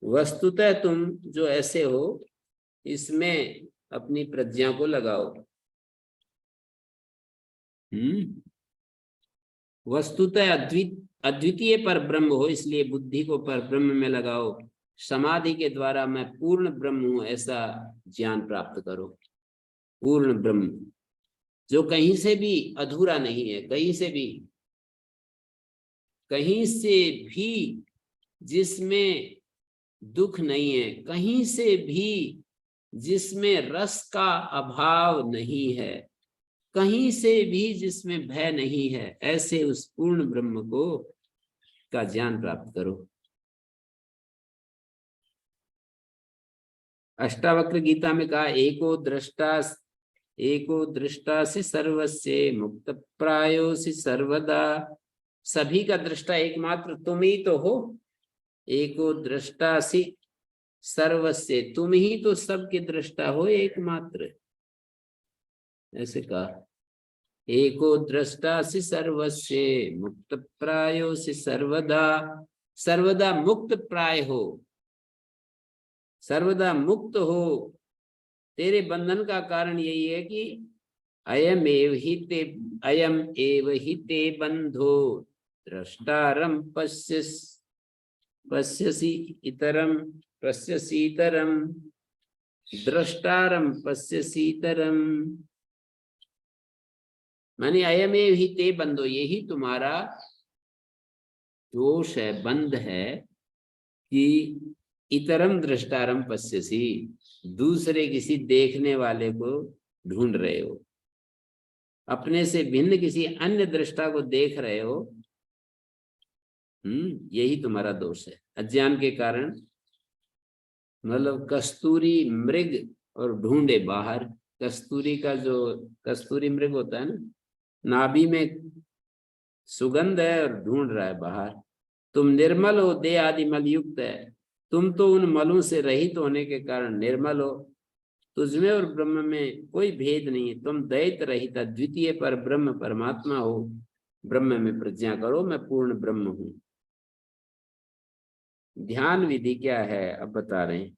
वस्तुतः तुम जो ऐसे हो, इसमें अपनी प्रज्ञा को लगाओ। वस्तुतः अद्वितीय पर ब्रह्म हो, इसलिए बुद्धि को पर ब्रह्म में लगाओ। समाधि के द्वारा मैं पूर्ण ब्रह्म हूं, ऐसा ज्ञान प्राप्त करो। पूर्ण ब्रह्म, जो कहीं से भी अधूरा नहीं है, कहीं से भी जिसमें दुख नहीं है, कहीं से भी जिसमें रस का अभाव नहीं है, कहीं से भी जिसमें भय नहीं है, ऐसे उस पूर्ण ब्रह्म को का ज्ञान प्राप्त करो। अष्टावक्र गीता में कहा, एको दृष्टासि सर्वस्य मुक्त प्रायोसि सर्वदा। सभी का दृष्टा एकमात्र तुम ही तो हो। एको दृष्टासि सर्वस्य, तुम ही तो सबके दृष्टा हो एकमात्र, ऐसे कहा। एको दृष्टासि सर्वस्य मुक्त प्रायोसि सर्वदा। सर्वदा मुक्त प्राय हो, सर्वदा मुक्त हो। तेरे बंधन का कारण यही है कि अयम एव हि ते बंधो द्रष्टारम पश्यसि इतरम द्रष्टारम पश्यसीतरम। माने अयम एव हि ते बंधो, यही तुम्हारा दोष है, बंध है कि इतरम द्रष्टारम पश्यसी, दूसरे किसी देखने वाले को ढूंढ रहे हो, अपने से भिन्न किसी अन्य दृष्टा को देख रहे हो। यही तुम्हारा दोष है, अज्ञान के कारण। मतलब कस्तूरी मृग और ढूंढे बाहर। कस्तूरी का जो कस्तूरी मृग होता है ना, नाभि में सुगंध है और ढूंढ रहा है बाहर। तुम निर्मल हो, देह आदि मल युक्त है, तुम तो उन मलों से रहित होने के कारण निर्मल हो। तुझमें और ब्रह्म में कोई भेद नहीं है, तुम द्वैत रहित द्वितीय पर ब्रह्म परमात्मा हो। ब्रह्म में प्रतिज्ञा करो, मैं पूर्ण ब्रह्म हूं। ध्यान विधि क्या है अब बता रहे हैं।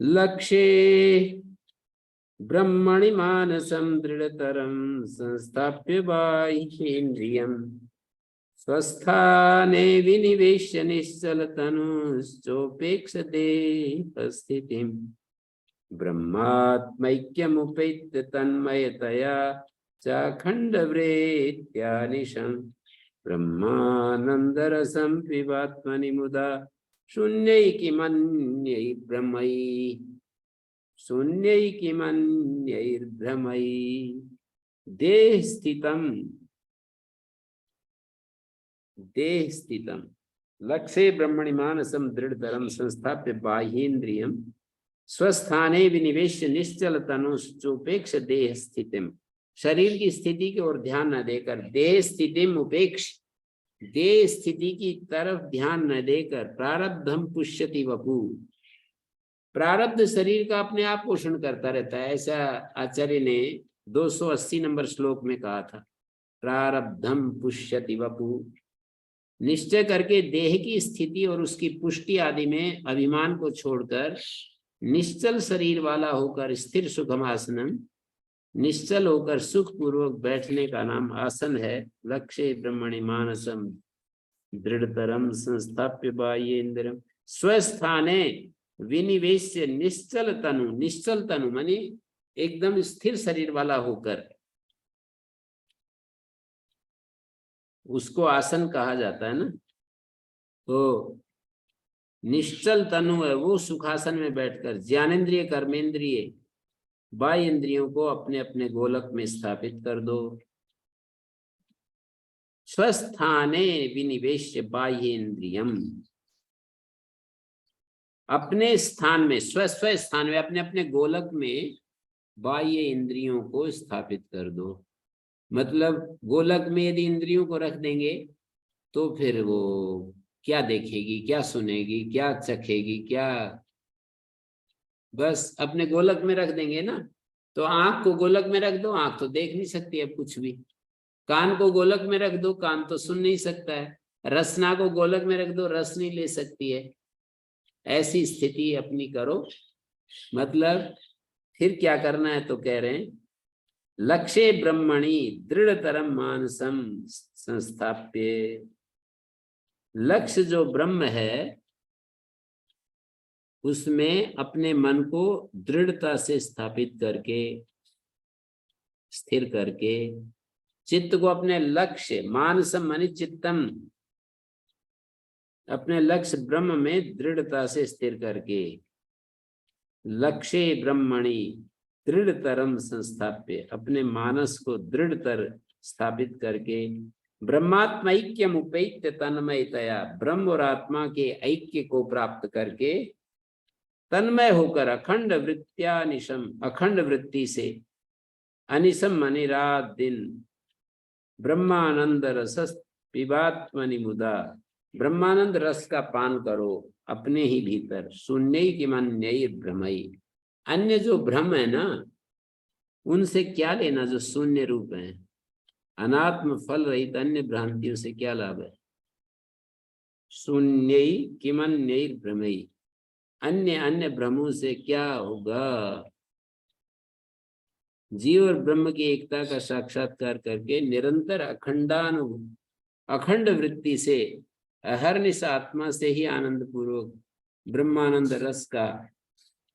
लक्ष्ये ब्रह्मणि मानसं दृढ़तरं संस्थाप्य बाह्येन्द्रियं स्वस्थाने विनिवेश्य निश्चल तनुश्चोपेक्षते स्थितिं ब्रह्मात्मैक्यमुपैत्य तन्मयतया चाखण्डवृत्त्या निशं ब्रह्मानन्दरसं पिबात्मनि मुदा शून्यैकिमन्यैर्भ्रमैः देह स्थितम् लक्ष्ये ब्रह्मणि मानसं दृढ़तरं संस्थाप्य बाह्येन्द्रियं स्वस्थाने विनिवेश्य निश्चल तनुश्चोपेक्ष देह स्थितिम। शरीर की स्थिति की ओर ध्यान न देकर देह स्थितिम उपेक्ष, देह स्थिति की तरफ ध्यान न देकर प्रारब्धम पुष्यति वपु, प्रारब्ध शरीर का अपने आप पोषण करता रहता है। ऐसा आचार्य ने 280 नंबर श्लोक में कहा था, प्रारब्धम पुष्यति वपु। निश्चय करके देह की स्थिति और उसकी पुष्टि आदि में अभिमान को छोड़कर निश्चल शरीर वाला होकर स्थिर सुखम आसनम, निश्चल होकर सुख पूर्वक बैठने का नाम आसन है। लक्ष्य ब्रह्मणि मानसम दृढ़तरम संस्थाप्य बाह्येन्द्रियं स्वस्थाने विनिवेश्य निश्चल तनु, निश्चल तनु मानी एकदम स्थिर शरीर वाला होकर, उसको आसन कहा जाता है ना। तो निश्चल तनु है वो सुखासन में बैठकर ज्ञानेन्द्रिय कर्मेंद्रिय बाह्य इंद्रियों को अपने अपने गोलक में स्थापित कर दो। स्वस्थाने विनिवेश्य बाह्येन्द्रियम, अपने स्थान में स्व स्थान में अपने अपने गोलक में बाह्य इंद्रियों को स्थापित कर दो। मतलब गोलक में यदि इंद्रियों को रख देंगे तो फिर वो क्या देखेगी, क्या सुनेगी, क्या चखेगी, क्या, बस अपने गोलक में रख देंगे ना। तो आंख को गोलक में रख दो, आंख तो देख नहीं सकती अब कुछ भी। कान को गोलक में रख दो, कान तो सुन नहीं सकता है। रसना को गोलक में रख दो, रस नहीं ले सकती है। ऐसी स्थिति अपनी करो। मतलब फिर क्या करना है तो कह रहे हैं, लक्ष्य ब्रह्मणि दृढ़तरम मानसम संस्थाप्य। लक्ष्य जो ब्रह्म है उसमें अपने मन को दृढ़ता से स्थापित करके, स्थिर करके, चित्त को अपने लक्ष्य, मानसम मनि चित्तम, अपने लक्ष्य ब्रह्म में दृढ़ता से स्थिर करके, लक्ष्य ब्रह्मणि दृढ़तरम संस्थाप्य, अपने मानस को दृढ़तर स्थापित करके, ब्रह्मात्म ऐक्यम उपैक्य तन्मयतया, ब्रह्म और आत्मा के ऐक्य को प्राप्त करके तन्मय होकर अखंड वृत्त्यानिशम, अखंड वृत्ति से, अनिशम माने रात दिन, ब्रह्मानंद रस पिबात्मनि मुदा, ब्रह्मानंद रस का पान करो अपने ही भीतर, शून्य की मन्य भ्रमई, अन्य जो भ्रम है ना उनसे क्या लेना, जो शून्य रूप है, अनात्म फल रहित अन्य भ्रांतियों से क्या लाभ है। शून्य किमन्य भ्रमई, अन्य अन्य भ्रमों से क्या होगा। जीव और ब्रह्म की एकता का साक्षात्कार करके निरंतर अखंड वृत्ति से अहर्निश आत्मा से ही आनंद पूर्वक ब्रह्मानंद रस का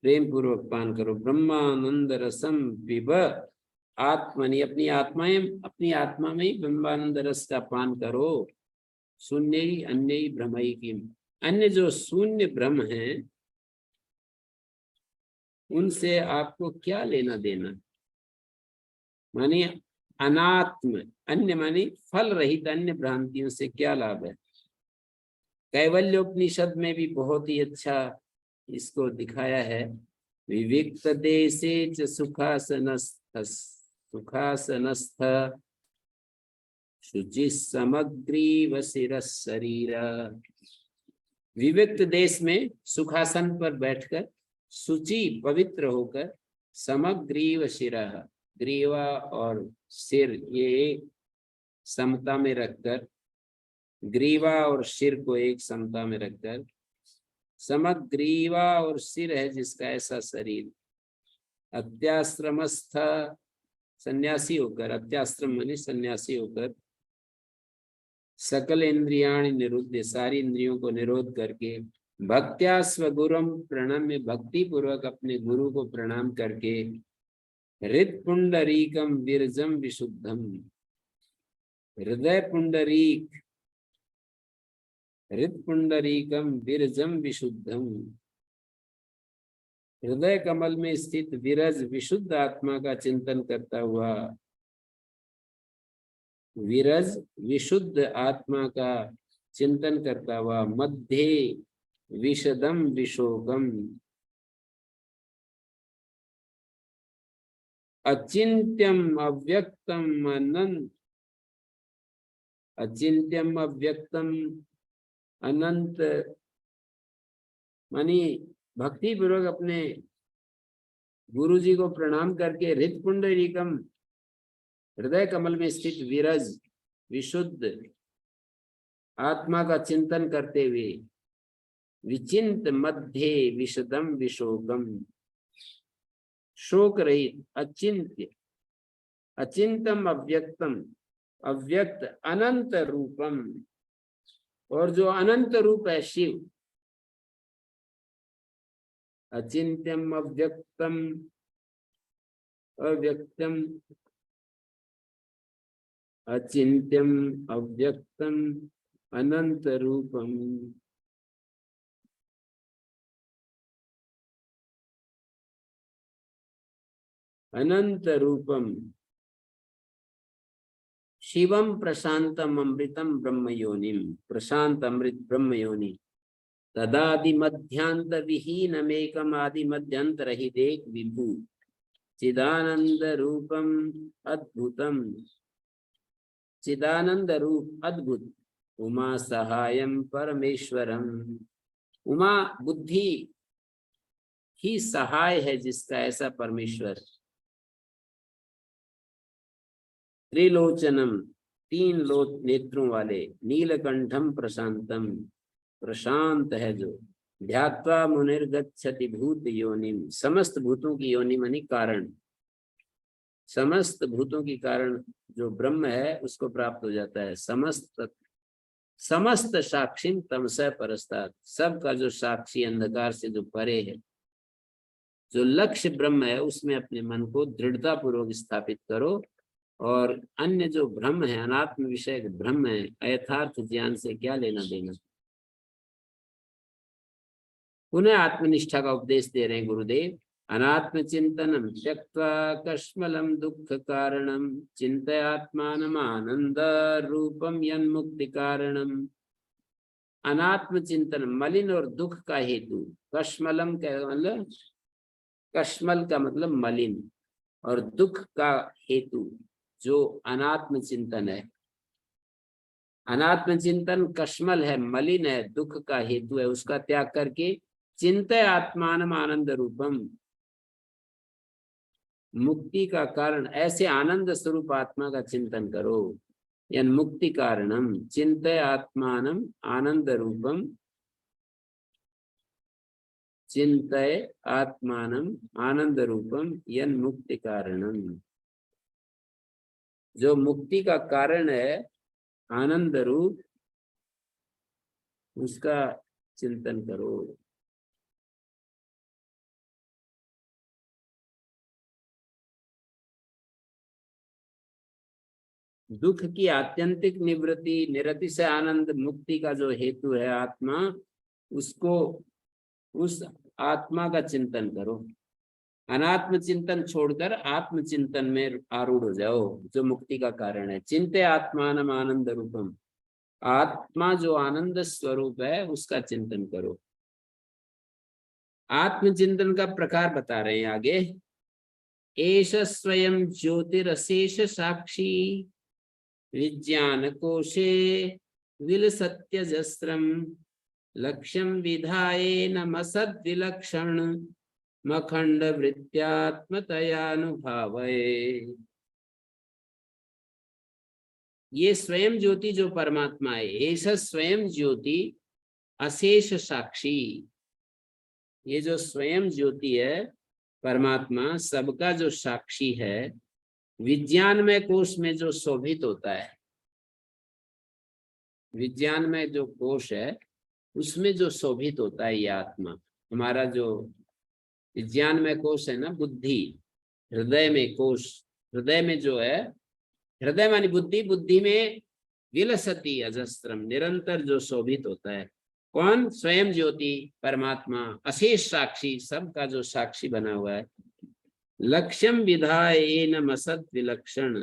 प्रेम पूर्वक पान करो। ब्रह्मानंद रसम पिब आत्मनि, अपनी आत्मा में ही ब्रह्मानंद रस का पान करो। शून्य ही अन्य ही भ्रम ही किम, अन्य जो शून्य ब्रह्म है उनसे आपको क्या लेना देना। मानी अनात्म, अन्य मानी फल रहित अन्य भ्रांतियों से क्या लाभ है। कैवल्योपनिषद में भी बहुत ही अच्छा इसको दिखाया है। विविक्त देशे च सुखासनस्थ शुचि समग्रीव शिरः शरीर। विविक्त देश में सुखासन पर बैठकर शुचि पवित्र होकर, समग्रीव शिरः, ग्रीवा और सिर ये एक समता में रखकर, ग्रीवा और सिर को एक समता में रखकर, समग्रीवा और सिर है जिसका ऐसा शरीर, अत्याश्रमस्थ सन्यासी होकर, अत्याश्रम माने सन्यासी होकर, सकल इंद्रियाणि निरुद्ध, सारी इंद्रियों को निरोध करके, भक्त्या स्वगुरुम प्रणम्य, भक्ति पूर्वक अपने गुरु को प्रणाम करके, हृदय पुंडरीकम विरजम विशुद्धम, हृदय पुंडरीक, हृदय पुंडरीकम विरजम विशुद्धम, हृदय कमल में स्थित विरज विशुद्ध आत्मा का चिंतन करता हुआ, विरज विशुद्ध आत्मा का चिंतन करता हुआ, मध्य विशदम विशोकम, अचिंत्यम अव्यक्तम अनंत, अचिंत्यम अव्यक्तम अनंत मानी भक्ति पूर्वक अपने गुरु जी को प्रणाम करके, हृदय पुंडरीकम, हृदय कमल में स्थित विरज विशुद्ध आत्मा का चिंतन करते हुए, विचिंत मध्य विशदम विशोकम, शोक रहित, अचिंत्य, अचिंतम अव्यक्तम, अव्यक्त अनंत रूपम, और जो अनंत रूप है शिव, अचिंत्यम अव्यक्तम अव्यक्तम, अचिंत्यम अव्यक्तम अनंत रूपम, अनंत रूपम, शिवम प्रशांतम अमृतम ब्रह्म योनिम, प्रशांत अमृत ब्रह्म योनि, तदादि मध्यांत विहीनमेकम आदि मध्यांत रहित एक विभु चिदानंद रूपम अद्भुतम, चिदानंद रूप अद्भुत, उमा सहायम परमेश्वरम, उमा बुद्धि ही सहाय है जिसका ऐसा परमेश्वर, त्रिलोचनम, तीन नेत्रों वाले, नीलकंठम प्रशांतम, प्रशांत है जो, ध्यात्वा मुनिर्गच्छति भूत योनिम, समस्त भूतों की योनि मानी कारण, समस्त भूतों की कारण जो ब्रह्म है उसको प्राप्त हो जाता है। समस्त समस्त साक्षी तमसः परस्तात्, सबका जो साक्षी अंधकार से जो परे है, जो लक्ष्य ब्रह्म है उसमें अपने मन को दृढ़ता पूर्वक स्थापित करो, और अन्य जो भ्रम है, अनात्म विषय भ्रम है, यथार्थ ज्ञान से क्या लेना देना। पुनः आत्मनिष्ठा का उपदेश दे रहे हैं गुरुदेव। अनात्म चिंतनम त्यक्त्वा कश्मलम दुख कारणम चिंतयात्मानम आनंद रूपम यन्मुक्ति कारणम। अनात्म चिंतन मलिन और दुख का हेतु, कश्मलम का मतलब, कश्मल का मतलब मलिन, और दुख का हेतु जो अनात्म चिंतन है। अनात्म चिंतन कश्मल है, मलिन है, दुख का हेतु है, उसका त्याग करके चिंतय आत्मानम आनंद रूपम, मुक्ति का कारण ऐसे आनंद स्वरूप आत्मा का चिंतन करो। यन मुक्ति कारणम चिंतय आत्मानम आनंद रूपम, चिंतय आत्मानम आनंद रूपम यन मुक्ति कारणम, जो मुक्ति का कारण है आनंद रूप, उसका चिंतन करो। दुख की आत्यंतिक निवृत्ति, निरति से आनंद, मुक्ति का जो हेतु है आत्मा, उसको, उस आत्मा का चिंतन करो। अनात्म चिंतन छोड़कर आत्म चिंतन में आरूढ़ हो जाओ, जो मुक्ति का कारण है। चिंते आत्मानम आनंद रूपम, आत्मा जो आनंद स्वरूप है उसका चिंतन करो। आत्मचिंतन का प्रकार बता रहे हैं आगे। एष स्वयं ज्योतिरशेष साक्षी विज्ञान कोशे विलसत्यजस्रम लक्ष्यम विधाये नमसद विलक्षण मखंड वृत्त्यात्मतयानुभावये। ये स्वयं ज्योति जो परमात्मा है, ऐसा स्वयं ज्योति अशेष साक्षी, ये जो स्वयं ज्योति है परमात्मा सबका जो साक्षी है, विज्ञानमय कोश में जो शोभित होता है, विज्ञान में जो कोश है उसमें जो शोभित होता है ये आत्मा। हमारा जो विज्ञान में कोश है ना, बुद्धि, हृदय में कोश, हृदय में जो है, हृदय मानी बुद्धि, बुद्धि में विलसती अजस्त्रम, निरंतर जो शोभित होता है। कौन? स्वयं ज्योति परमात्मा अशेष साक्षी, सबका जो साक्षी बना हुआ है। लक्ष्यम विधाय न असत विलक्षण,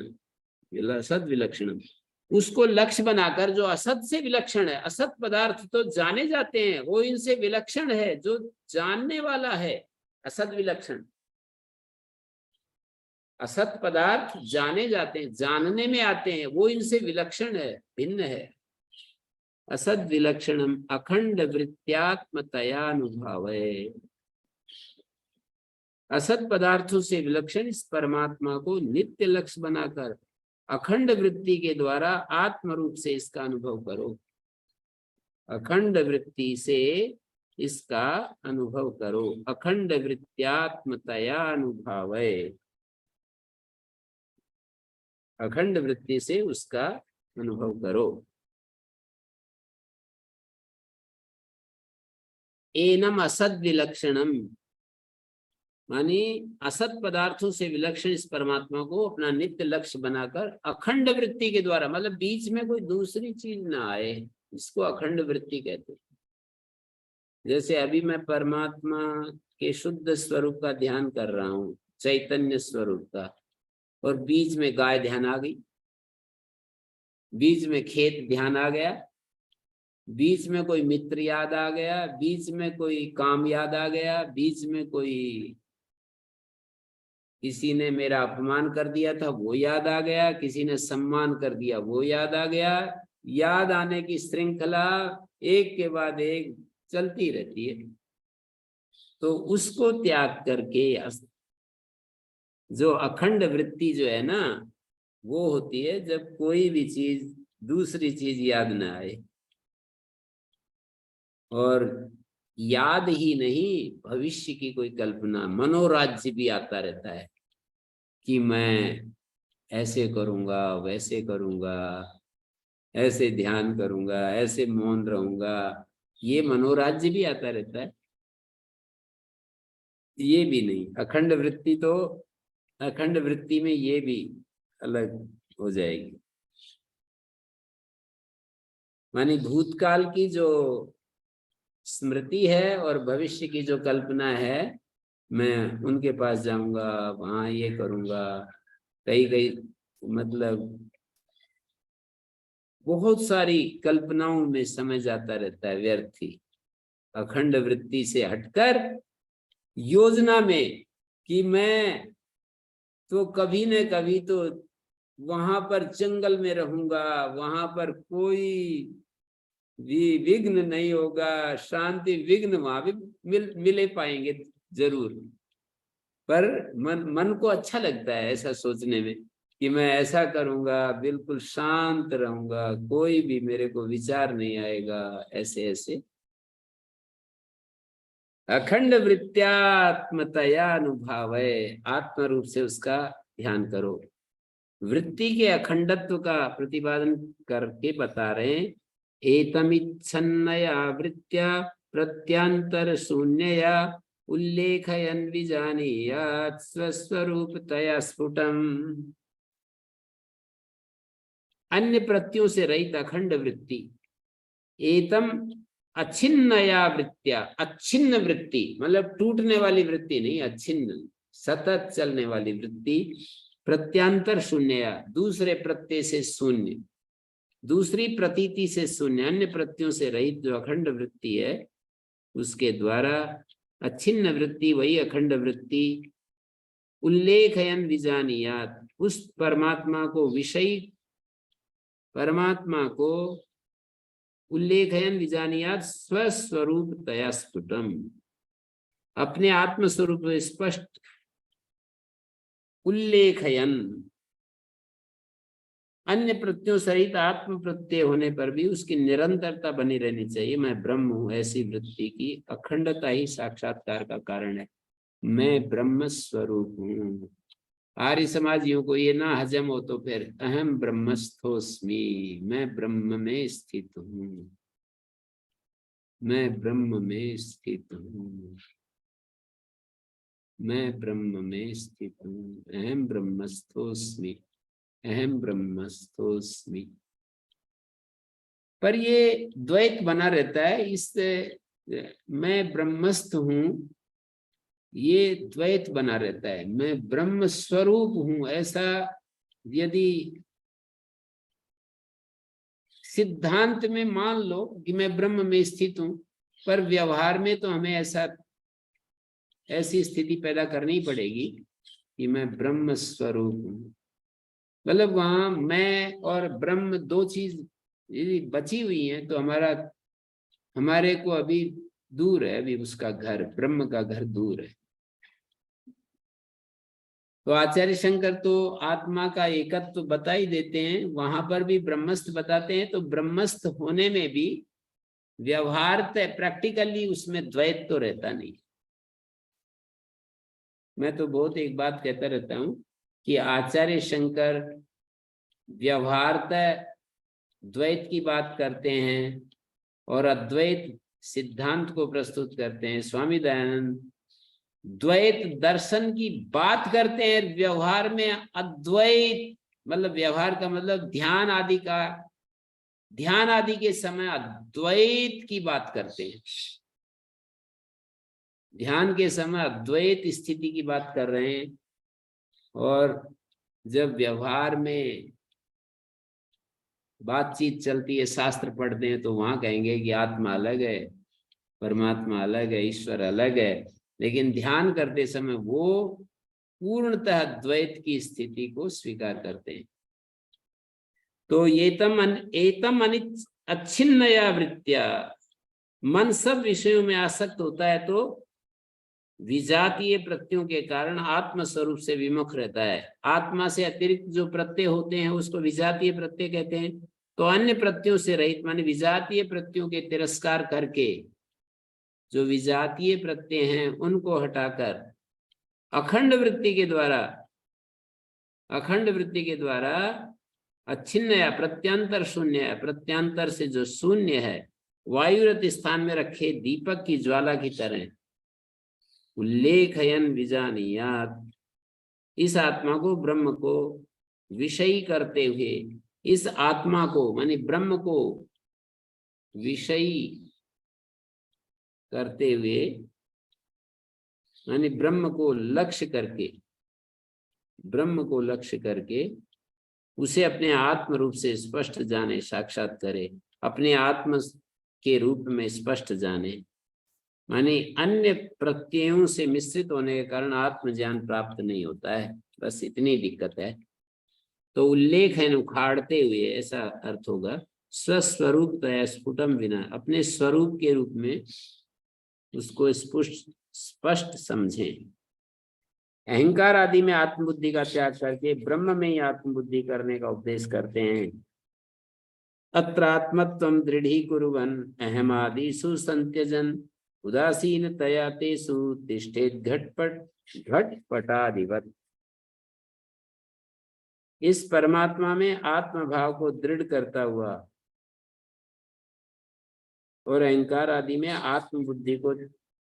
असत विलक्षण, उसको लक्ष्य बनाकर जो असत से विलक्षण है, असत पदार्थ तो जाने जाते हैं, वो इनसे विलक्षण है, जो जानने वाला है असत विलक्षण। असत पदार्थ जाने जाते हैं, जानने में आते हैं, वो इनसे विलक्षण है, भिन्न है। असद विलक्षणम अखंड वृत्त्यात्मतयानुभावये। असत पदार्थों से विलक्षण इस परमात्मा को नित्य लक्ष्य बनाकर अखंड वृत्ति के द्वारा आत्म रूप से इसका अनुभव करो। अखंड वृत्ति से इसका अनुभव करो। अखंड वृत्त्यात्मतयानुभावये, अखंड वृत्ति से उसका अनुभव करो। एनम असद विलक्षणम, मानी असत पदार्थों से विलक्षण इस परमात्मा को अपना नित्य लक्ष्य बनाकर अखंड वृत्ति के द्वारा, मतलब बीच में कोई दूसरी चीज ना आए, इसको अखंड वृत्ति कहते हैं। जैसे अभी मैं परमात्मा के शुद्ध स्वरूप का ध्यान कर रहा हूँ, चैतन्य स्वरूप का, और बीच में गाय ध्यान आ गई, बीच में खेत ध्यान आ गया, बीच में कोई मित्र याद आ गया, बीच में कोई काम याद आ गया, बीच में कोई किसी ने मेरा अपमान कर दिया था वो याद आ गया, किसी ने सम्मान कर दिया वो याद आ गया। याद आने की श्रृंखला एक के बाद एक चलती रहती है। तो उसको त्याग करके जो अखंड वृत्ति जो है ना, वो होती है जब कोई भी चीज, दूसरी चीज याद ना आए। और याद ही नहीं, भविष्य की कोई कल्पना, मनोराज्य भी आता रहता है कि मैं ऐसे करूंगा, वैसे करूंगा, ऐसे ध्यान करूंगा, ऐसे मौन रहूंगा, ये मनोराज्य भी आता रहता है। ये भी नहीं, अखंड वृत्ति तो, अखंड वृत्ति में ये भी अलग हो जाएगी। मानी भूतकाल की जो स्मृति है और भविष्य की जो कल्पना है, मैं उनके पास जाऊंगा, वहां ये करूंगा, कई कई मतलब बहुत सारी कल्पनाओं में समय जाता रहता है व्यर्थ ही। अखंड वृत्ति से हटकर योजना में कि मैं तो कभी न कभी तो वहां पर जंगल में रहूंगा, वहां पर कोई भी विघ्न नहीं होगा, शांति विघ्न वहां भी मिले पाएंगे जरूर। पर मन को अच्छा लगता है ऐसा सोचने में कि मैं ऐसा करूंगा, बिल्कुल शांत रहूंगा, कोई भी मेरे को विचार नहीं आएगा, ऐसे ऐसे। अखंड वृत्त्यात्मतया अनुभावय, आत्म रूप से उसका ध्यान करो। वृत्ति के अखंडत्व का प्रतिपादन करके बता रहे हैं, एतमिच्छन्नया वृत्त्या प्रत्यांतर शून्यया उल्लेखयन् विजानीयात् स्वस्वरूपतया स्फुटम्। अन्य प्रत्ययों से रहित अखंड वृत्ति, एतम अच्छिन्नया वृत्त्या, अच्छिन्न वृत्ति मतलब टूटने वाली वृत्ति नहीं, अच्छिन्न सतत चलने वाली वृत्ति, प्रत्यांतर शून्यया, दूसरे प्रत्यय से शून्य, दूसरी प्रतीति से शून्य, अन्य प्रत्ययों से रहित जो अखंड वृत्ति है उसके द्वारा अच्छिन्न वृत्ति, वही अखंड वृत्ति, उल्लेखयन् विजानीयात्, उस परमात्मा को विषय, परमात्मा को उल्लेखयन् विजानीयात् स्वस्वरूपतया स्फुटम्, अपने आत्म स्वरूप स्पष्ट उल्लेखयन्, अन्य प्रत्ययों सहित आत्म प्रत्यय होने पर भी उसकी निरंतरता बनी रहनी चाहिए। मैं ब्रह्म हूं, ऐसी वृत्ति की अखंडता ही साक्षात्कार का कारण है। मैं ब्रह्म स्वरूप हूँ। आर्य समाजियों को ये ना हजम हो तो फिर अहम ब्रह्मस्थोस्मि, मैं ब्रह्म में स्थित हूँ, मैं ब्रह्म में स्थित हूँ, मैं ब्रह्म में स्थित हूँ, अहम ब्रह्मस्थोस्मि, अहम ब्रह्मस्थोस्मि। पर ये द्वैत बना रहता है, इससे मैं ब्रह्मस्थ हूँ ये द्वैत बना रहता है। मैं ब्रह्म स्वरूप हूं ऐसा यदि सिद्धांत में मान लो कि मैं ब्रह्म में स्थित हूं, पर व्यवहार में तो हमें ऐसी स्थिति पैदा करनी पड़ेगी कि मैं ब्रह्म स्वरूप हूं। मतलब वहां मैं और ब्रह्म दो चीज यदि बची हुई हैं तो हमारे को अभी दूर है, अभी उसका घर, ब्रह्म का घर दूर है। तो आचार्य शंकर तो आत्मा का एकत्व तो बता ही देते हैं, वहां पर भी ब्रह्मस्थ बताते हैं। तो ब्रह्मस्थ होने में भी व्यवहार प्रैक्टिकली उसमें द्वैत तो रहता नहीं। मैं तो बहुत एक बात कहता रहता हूं कि आचार्य शंकर व्यवहारतः द्वैत की बात करते हैं और अद्वैत सिद्धांत को प्रस्तुत करते हैं। स्वामी दयानंद द्वैत दर्शन की बात करते हैं, व्यवहार में अद्वैत मतलब व्यवहार का मतलब ध्यान आदि के समय अद्वैत की बात करते हैं। ध्यान के समय अद्वैत स्थिति की बात कर रहे हैं, और जब व्यवहार में बातचीत चलती है, शास्त्र पढ़ते हैं, तो वहां कहेंगे कि आत्मा अलग है, परमात्मा अलग है, ईश्वर अलग है। लेकिन ध्यान करते समय वो पूर्णतः द्वैत की स्थिति को स्वीकार करते हैं। तो एतम अच्छिन्नया वृत्त्या, मन सब विषयों में आसक्त होता है तो विजातीय प्रत्ययों के कारण आत्म स्वरूप से विमुख रहता है। आत्मा से अतिरिक्त जो प्रत्यय होते हैं उसको विजातीय प्रत्यय कहते हैं। तो अन्य प्रत्ययों से रहित माने विजातीय प्रत्ययों के तिरस्कार करके जो विजातीय प्रत्यय हैं उनको हटाकर अखंड वृत्ति के द्वारा अच्छिन्न या प्रत्यांतर शून्य है, प्रत्यांतर से जो शून्य है, वायुरत स्थान में रखे दीपक की ज्वाला की तरह। उल्लेखयन विजानीयात, इस आत्मा को, ब्रह्म को विषयी करते हुए, इस आत्मा को माने ब्रह्म को विषयी करते हुए, माने ब्रह्म को लक्ष्य करके, ब्रह्म को लक्ष्य करके उसे अपने आत्म रूप से स्पष्ट जाने, साक्षात करे, अपने आत्म के रूप में स्पष्ट जाने। माने अन्य प्रत्ययों से मिश्रित होने के कारण आत्मज्ञान प्राप्त नहीं होता है, बस इतनी दिक्कत है। तो उल्लेख है उखाड़ते हुए, ऐसा अर्थ होगा। स्वस्वरूप तया स्फुटम विना, अपने स्वरूप के रूप में उसको स्पष्ट समझें। अहंकार आदि में आत्मबुद्धि का त्याग करके ब्रह्म में ही आत्मबुद्धि करने का उपदेश करते हैं। अत्र आत्मत्वं दृढ़ीकुर्वन् अहमादिषु संत्यजन् उदासीनतया तेषु तिष्ठेत् घटपटादिवत्। इस परमात्मा में आत्म भाव को दृढ़ करता हुआ और अहंकार आदि में आत्म बुद्धि को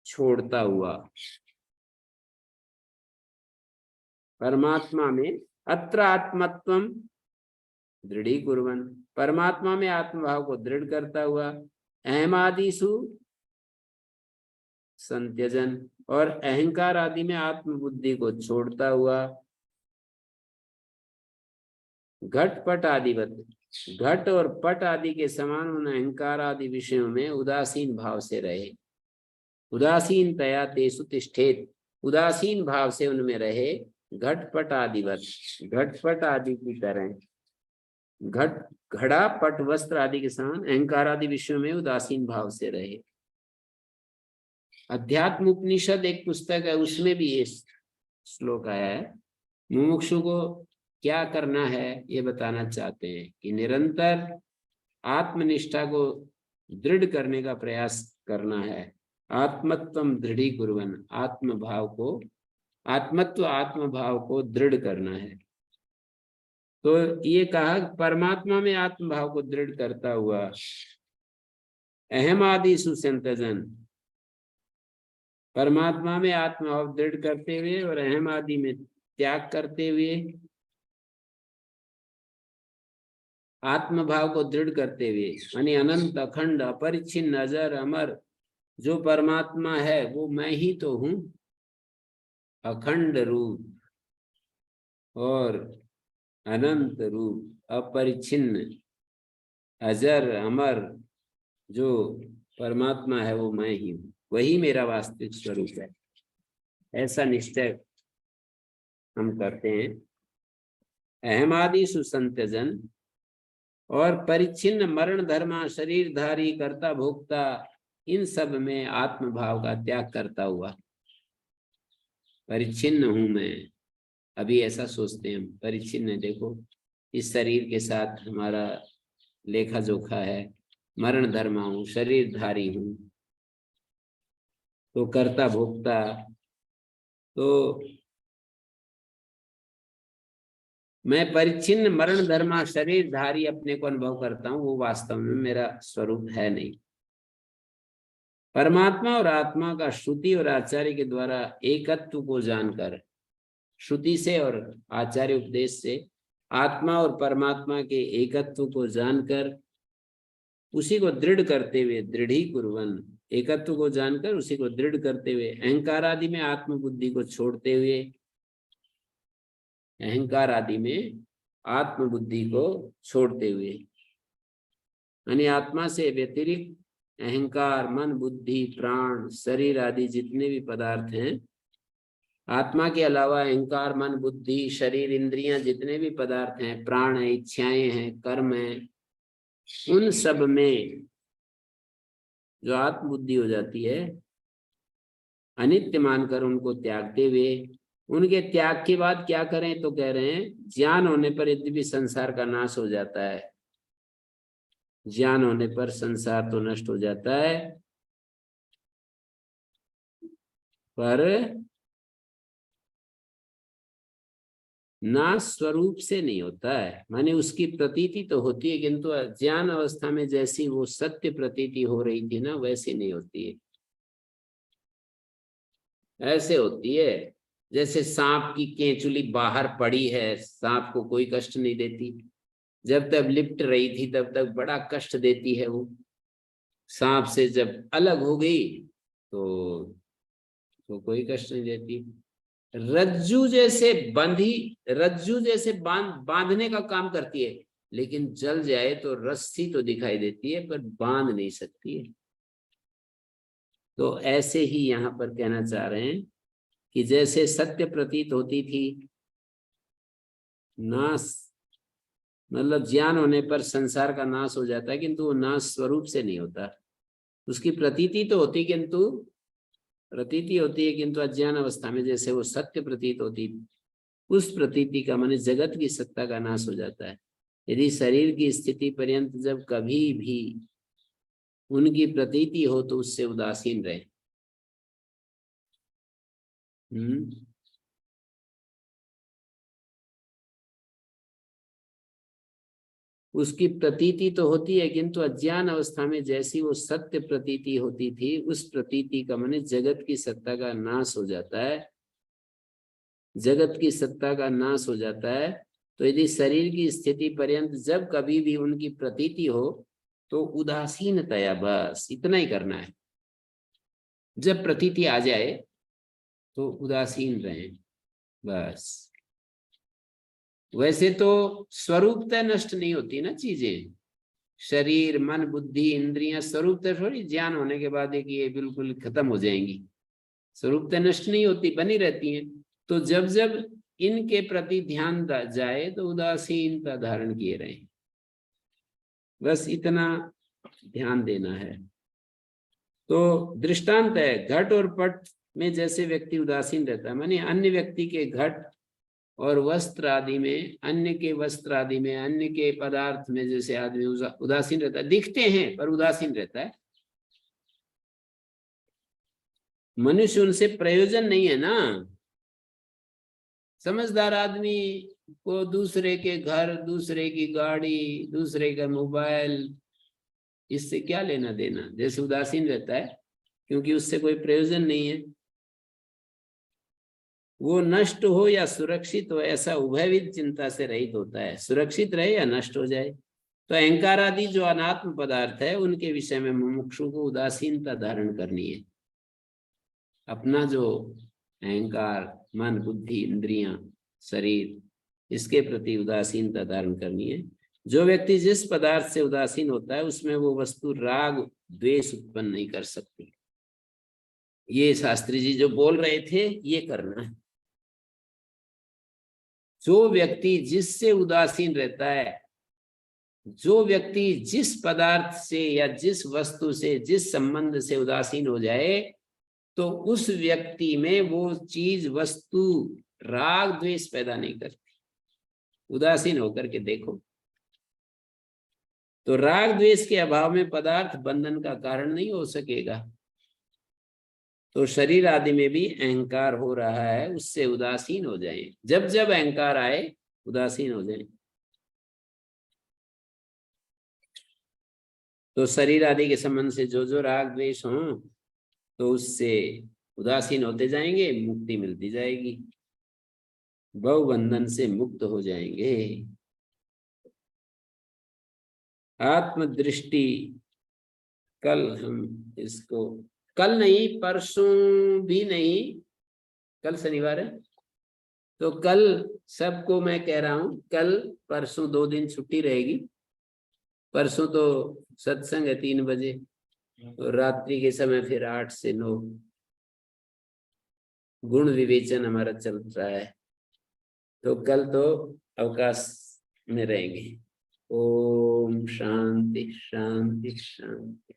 छोड़ता हुआ, परमात्मा में अत्र आत्मत्वम दृढ़ीकुर्वन्, परमात्मा में आत्मभाव को दृढ़ करता हुआ, अहमादिषु संत्यजन, और अहंकार आदि में आत्म बुद्धि को छोड़ता हुआ, घटपट आदिवत, घट और पट आदि के समान उन अहंकार आदि विषयों में उदासीन भाव से रहे। उदासीन तया तेषु तिष्ठेत, उदासीन भाव से उनमें रहे। घटपट आदिवत, घटपट आदि की तरह, घट घड़ा पट वस्त्र आदि के समान अहंकार आदि विषयों में उदासीन भाव से रहे। अध्यात्म उपनिषद एक पुस्तक है, उसमें भी ये श्लोक आया है। मुमुक्षु को क्या करना है ये बताना चाहते हैं कि निरंतर आत्मनिष्ठा को दृढ़ करने का प्रयास करना है। आत्मत्वम दृढ़ीकुर्वन्, आत्म भाव को, आत्मत्व आत्म भाव को दृढ़ करना है। तो ये कहा परमात्मा में आत्म भाव को दृढ़ करता हुआ, अहम आदि सुसंतजन, परमात्मा में आत्म भाव दृढ़ करते हुए और अहम आदि में त्याग करते हुए, आत्म भाव को दृढ़ करते हुए, यानी अनंत अखंड अपरिच्छिन्न अजर अमर जो परमात्मा है वो मैं ही तो हूं, अखंड रूप और अनंत रूप, अपरिच्छिन्न अजर अमर जो परमात्मा है वो मैं ही हूं, वही मेरा वास्तविक स्वरूप है। ऐसा निश्चय हम करते हैं। अहमादि सुसंत्यजन, और परिच्छिन्न मरण धर्मा शरीरधारी कर्ता भोक्ता, इन सब में आत्म भाव का त्याग करता हुआ, परिच्छिन्न हूं मैं, अभी ऐसा सोचते हैं हम, परिच्छिन्न, देखो इस शरीर के साथ हमारा लेखा जोखा है, मरण धर्मा हूं, शरीरधारी हूं, तो कर्ता भोक्ता, तो मैं परिच्छिन्न मरण धर्मा शरीरधारी अपने को अनुभव करता हूं, वो वास्तव में मेरा स्वरूप है नहीं। परमात्मा और आत्मा का श्रुति और आचार्य के द्वारा एकत्व को जानकर, श्रुति से और आचार्य उपदेश से आत्मा और परमात्मा के एकत्व को जानकर उसी को दृढ़ करते हुए, दृढ़ीकुर्वन्, एकत्व को जानकर उसी को दृढ़ करते हुए, अहंकार आदि में आत्म बुद्धि को छोड़ते हुए, अहंकार आदि में आत्म बुद्धि को छोड़ते हुए, यानी आत्मा से व्यतिरिक्त अहंकार, मन, बुद्धि, प्राण, शरीर आदि जितने भी पदार्थ हैं, आत्मा के अलावा अहंकार, मन, बुद्धि, शरीर, इंद्रियां, जितने भी पदार्थ हैं, प्राण है, इच्छाएं हैं, कर्म है, उन सब में जो आत्म बुद्धि हो जाती है, अनित्य मानकर उनको त्यागते हुए, उनके त्याग के बाद क्या करें, तो कह रहे हैं ज्ञान होने पर यद्यपि संसार का नाश हो जाता है, ज्ञान होने पर संसार तो नष्ट हो जाता है, पर नाश स्वरूप से नहीं होता है, माने उसकी प्रतीति तो होती है, किंतु अज्ञान अवस्था में जैसी वो सत्य प्रतीति हो रही थी ना, वैसी नहीं होती है। ऐसे होती है जैसे सांप की केंचुली बाहर पड़ी है, सांप को कोई कष्ट नहीं देती, जब तक लिपट रही थी तब तक बड़ा कष्ट देती है वो। सांप से जब अलग हो गई तो कोई कष्ट नहीं देती। रज्जू जैसे बांधने का काम करती है, लेकिन जल जाए तो रस्सी तो दिखाई देती है पर बांध नहीं सकती है। तो ऐसे ही यहाँ पर कहना चाह रहे हैं कि जैसे सत्य प्रतीत होती थी, नाश मतलब ज्ञान होने पर संसार का नाश हो जाता है, किंतु वो नाश स्वरूप से नहीं होता। उसकी प्रतीति तो होती है, किंतु अज्ञान अवस्था में जैसे वो सत्य प्रतीत होती, उस प्रतीति का माने जगत की सत्ता का नाश हो जाता है। यदि शरीर की स्थिति पर्यंत जब कभी भी उनकी प्रतीति हो तो उससे उदासीन रहे। उसकी प्रतीति तो होती है, किंतु अज्ञान अवस्था में जैसी वो सत्य प्रतीति होती थी, उस प्रतीति का माने जगत की सत्ता का नाश हो जाता है। जगत की सत्ता का नाश हो जाता है। तो यदि शरीर की स्थिति पर्यंत जब कभी भी उनकी प्रतीति हो तो उदासीनतया, बस इतना ही करना है। जब प्रतीति आ जाए तो उदासीन रहें बस। वैसे तो स्वरूपतः नष्ट नहीं होती ना चीजें, शरीर मन बुद्धि इंद्रियां स्वरूपतः थोड़ी ज्ञान होने के बाद एक ये बिल्कुल खत्म हो जाएंगी, स्वरूपतः नष्ट नहीं होती, बनी रहती हैं। तो जब जब इनके प्रति ध्यान जाए तो उदासीनता धारण किए रहे, बस इतना ध्यान देना है। तो दृष्टांत है, घट और पट में जैसे व्यक्ति उदासीन रहता है, माने अन्य व्यक्ति के घट और वस्त्र आदि में, अन्य के वस्त्र आदि में, अन्य के पदार्थ में जैसे आदमी उदासीन रहता है, दिखते हैं पर उदासीन रहता है। मनुष्य उनसे प्रयोजन नहीं है ना। समझदार आदमी को दूसरे के घर, दूसरे की गाड़ी, दूसरे का मोबाइल, इससे क्या लेना देना, जैसे उदासीन रहता है, क्योंकि उससे कोई प्रयोजन नहीं है। वो नष्ट हो या सुरक्षित हो, ऐसा उभयविध चिंता से रहित होता है, सुरक्षित रहे या नष्ट हो जाए। तो अहंकार आदि जो अनात्म पदार्थ है, उनके विषय में मुमुक्षु को उदासीनता धारण करनी है। अपना जो अहंकार, मन बुद्धि इंद्रियां शरीर, इसके प्रति उदासीनता धारण करनी है। जो व्यक्ति जिस पदार्थ से उदासीन होता है उसमें वो वस्तु राग द्वेष उत्पन्न नहीं कर सकती। ये शास्त्री जी जो बोल रहे थे ये करना है। जो व्यक्ति जिससे उदासीन रहता है, जो व्यक्ति जिस पदार्थ से या जिस वस्तु से, जिस संबंध से उदासीन हो जाए, तो उस व्यक्ति में वो चीज वस्तु राग द्वेष पैदा नहीं करती। उदासीन होकर के देखो। तो राग द्वेष के अभाव में पदार्थ बंधन का कारण नहीं हो सकेगा। तो शरीर आदि में भी अहंकार हो रहा है, उससे उदासीन हो जाए। जब जब अहंकार आए उदासीन हो जाए। तो शरीर आदि के संबंध से जो जो राग द्वेष हो, तो उससे उदासीन होते जाएंगे, मुक्ति मिलती जाएगी, भवबंधन से मुक्त हो जाएंगे। आत्मदृष्टि, कल हम इसको, कल नहीं परसों भी नहीं, कल शनिवार है, तो कल सबको मैं कह रहा हूं, कल परसों 2 दिन छुट्टी रहेगी। परसों तो सत्संग है 3 बजे, तो रात्रि के समय फिर 8 से 9 गुण विवेचन हमारा चल रहा है। तो कल तो अवकाश में रहेंगे। ओम शांति शांति शांति।